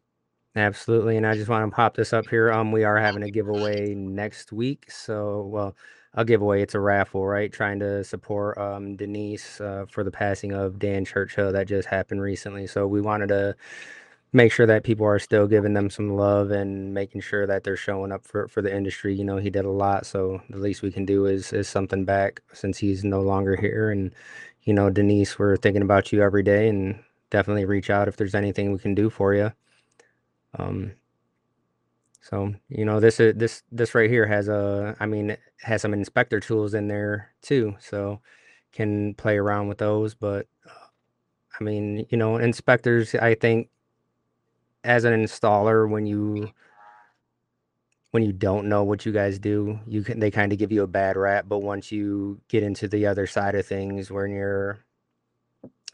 Absolutely, and I just want to pop this up here. We are having a giveaway next week. So, well, a giveaway, it's a raffle, right? Trying to support Denise for the passing of Dan Churchill that just happened recently. So we wanted to make sure that people are still giving them some love and making sure that they're showing up for the industry. He did a lot, so the least we can do is something back since he's no longer here. And Denise, we're thinking about you every day, and definitely reach out if there's anything we can do for you. Um, so this right here has it has some inspector tools in there too, so can play around with those. But inspectors, I think as an installer, when you don't know what you guys do, they kind of give you a bad rap. But once you get into the other side of things, when you're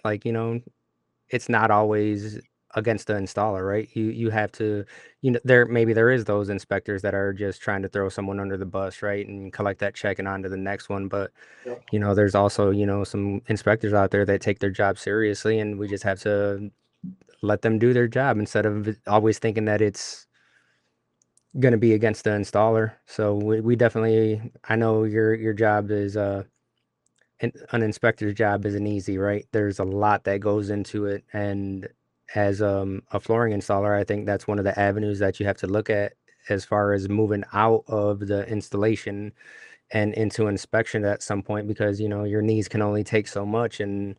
like, it's not always against the installer, right? You have to, there is those inspectors that are just trying to throw someone under the bus, right, and collect that check and on to the next one. But Yep. there's also some inspectors out there that take their job seriously, and we just have to let them do their job instead of always thinking that it's going to be against the installer. So we definitely, I know your job is an inspector's job isn't easy, right? There's a lot that goes into it, and as a flooring installer, I think that's one of the avenues that you have to look at as far as moving out of the installation and into inspection at some point, because your knees can only take so much. And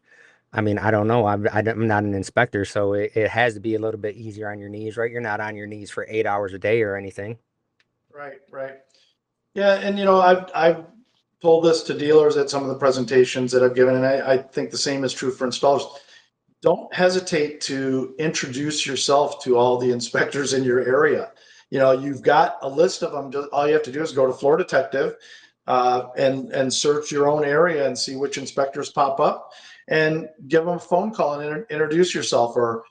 I mean, I don't know, I'm not an inspector, so it has to be a little bit easier on your knees, right? You're not on your knees for 8 hours a day or anything. Right, right. Yeah, and I've told this to dealers at some of the presentations that I've given, and I think the same is true for installers. Don't hesitate to introduce yourself to all the inspectors in your area. You've got a list of them. Just, all you have to do is go to Floor Detective, and search your own area and see which inspectors pop up, and give them a phone call and introduce yourself, or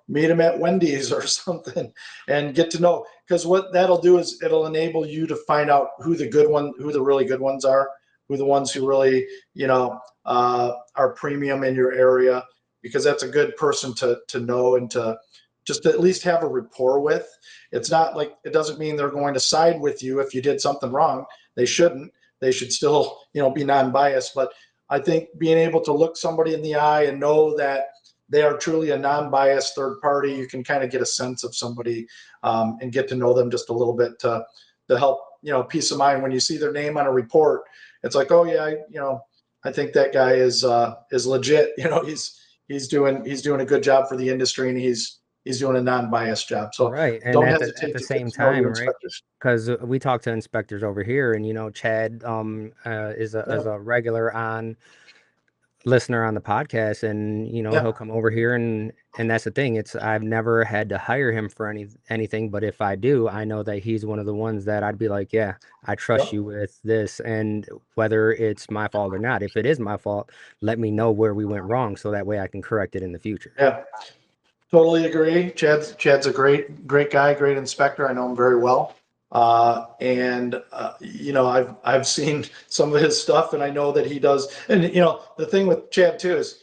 meet them at Wendy's or something, and get to know. Because what that'll do is it'll enable you to find out who the really good ones are, who the ones who really are premium in your area, because that's a good person to know and to just at least have a rapport with. It's not like, it doesn't mean they're going to side with you if you did something wrong. They shouldn't. They should still, be non-biased. But I think being able to look somebody in the eye and know that they are truly a non-biased third party, you can kind of get a sense of somebody, and get to know them just a little bit to help, peace of mind. When you see their name on a report, it's like, oh yeah, I think that guy is legit. He's doing a good job for the industry, and he's doing a non-biased job. So Right. And don't at hesitate the to get same to know your time, right? inspectors. Because we talk to inspectors over here, and Chad is Yeah, a regular listener on the podcast, and he'll yeah, come over here, and that's the thing. It's I've never had to hire him for anything, but if I do, I know that he's one of the ones that I'd be like, yeah, I trust yep, you with this, and whether it's my fault or not, if it is my fault, let me know where we went wrong so that way I can correct it in the future. yeah. Totally agree. Chad's a great guy, great inspector. I know him very well. And I've seen some of his stuff, and I know that he does. And the thing with Chad too is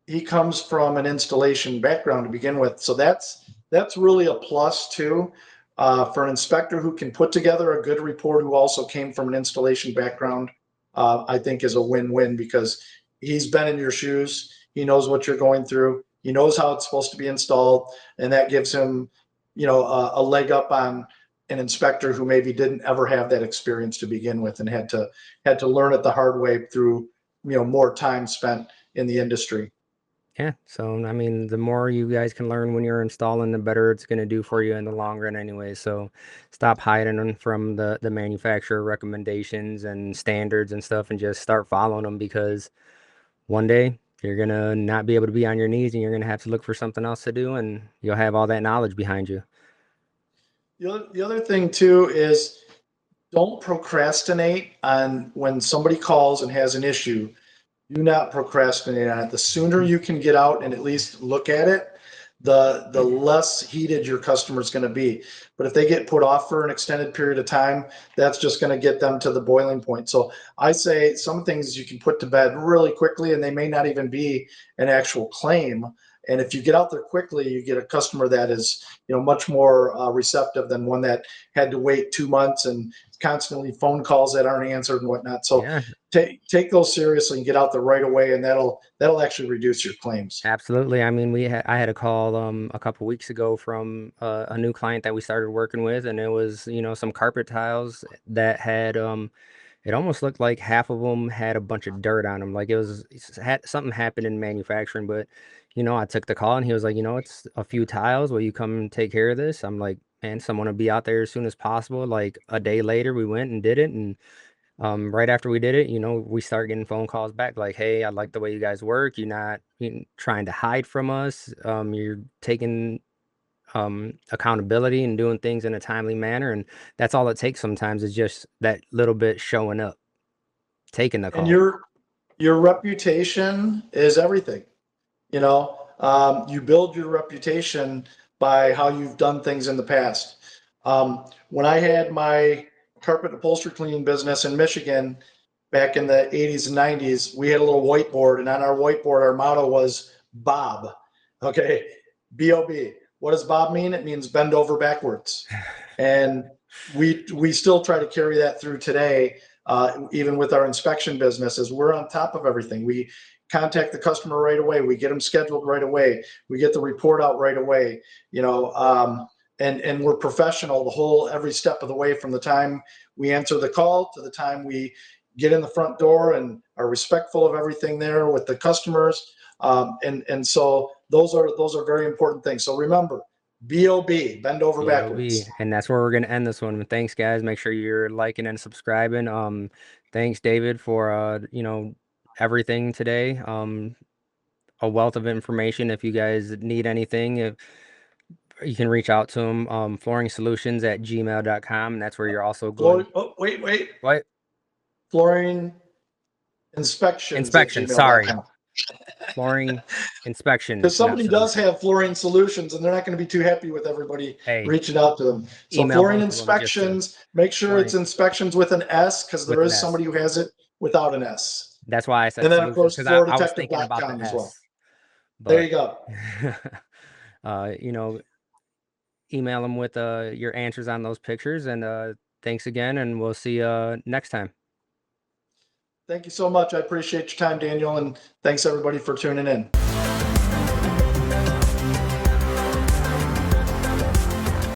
he comes from an installation background to begin with, so that's really a plus too, for an inspector who can put together a good report, who also came from an installation background. I think is a win-win, because he's been in your shoes. He knows what you're going through. He knows how it's supposed to be installed, and that gives him, a leg up on an inspector who maybe didn't ever have that experience to begin with, and had to learn it the hard way through, more time spent in the industry. Yeah, so I mean, the more you guys can learn when you're installing, the better it's going to do for you in the long run anyway. So stop hiding them from the manufacturer recommendations and standards and stuff, and just start following them, because one day you're going to not be able to be on your knees, and you're going to have to look for something else to do, and you'll have all that knowledge behind you. The other thing too is, don't procrastinate on when somebody calls and has an issue. Do not procrastinate on it. The sooner you can get out and at least look at it, the less heated your customer is going to be. But if they get put off for an extended period of time, that's just going to get them to the boiling point. So I say some things you can put to bed really quickly, and they may not even be an actual claim. And if you get out there quickly, you get a customer that is, much more receptive than one that had to wait 2 months and constantly phone calls that aren't answered and whatnot. So Yeah, take those seriously and get out there right away, and that'll actually reduce your claims. absolutely. I mean, I had a call a couple weeks ago from a new client that we started working with, and it was, some carpet tiles that had it almost looked like half of them had a bunch of dirt on them. Like had something happened in manufacturing, but I took the call, and he was like, it's a few tiles. Will you come take care of this? I'm like, man, someone will be out there as soon as possible. Like a day later, we went and did it, and right after we did it, we start getting phone calls back like, hey, I like the way you guys work. You're not trying to hide from us. You're taking accountability and doing things in a timely manner. And that's all it takes sometimes, is just that little bit showing up, taking the And call. your reputation is everything. You build your reputation by how you've done things in the past. When I had my carpet upholstery cleaning business in Michigan back in the 80s and 90s, we had a little whiteboard, and on our whiteboard, our motto was Bob. Okay, BOB. What does Bob mean? It means bend over backwards. And we still try to carry that through today. even with our inspection businesses, we're on top of everything. We contact the customer right away. We get them scheduled right away. We get the report out right away, and we're professional the whole, every step of the way, from the time we answer the call to the time we get in the front door, and are respectful of everything there with the customers. And so those are very important things. So remember, BOB, bend over backwards. And that's where we're gonna end this one. Thanks, guys. Make sure you're liking and subscribing. Thanks, David, for everything today. A wealth of information. If you guys need anything, you can reach out to him. Flooring solutions@gmail.com. And that's where you're also going. Oh, wait. What? Flooring inspections at Inspection. Sorry. gmail.com. Flooring inspection. Because somebody not does solution. have flooring solutions, and they're not going to be too happy with everybody Hey, reaching out to them. So email flooring both of them just to- inspections, make sure flooring- it's inspections with an S, because there With an is S. somebody who has it without an S. That's why I said And then, of solutions, course, because I was thinking about floordetective.com the as well. S. There you go. Email them with your answers on those pictures. And thanks again, and we'll see you next time. Thank you so much. I appreciate your time, Daniel, and thanks everybody for tuning in.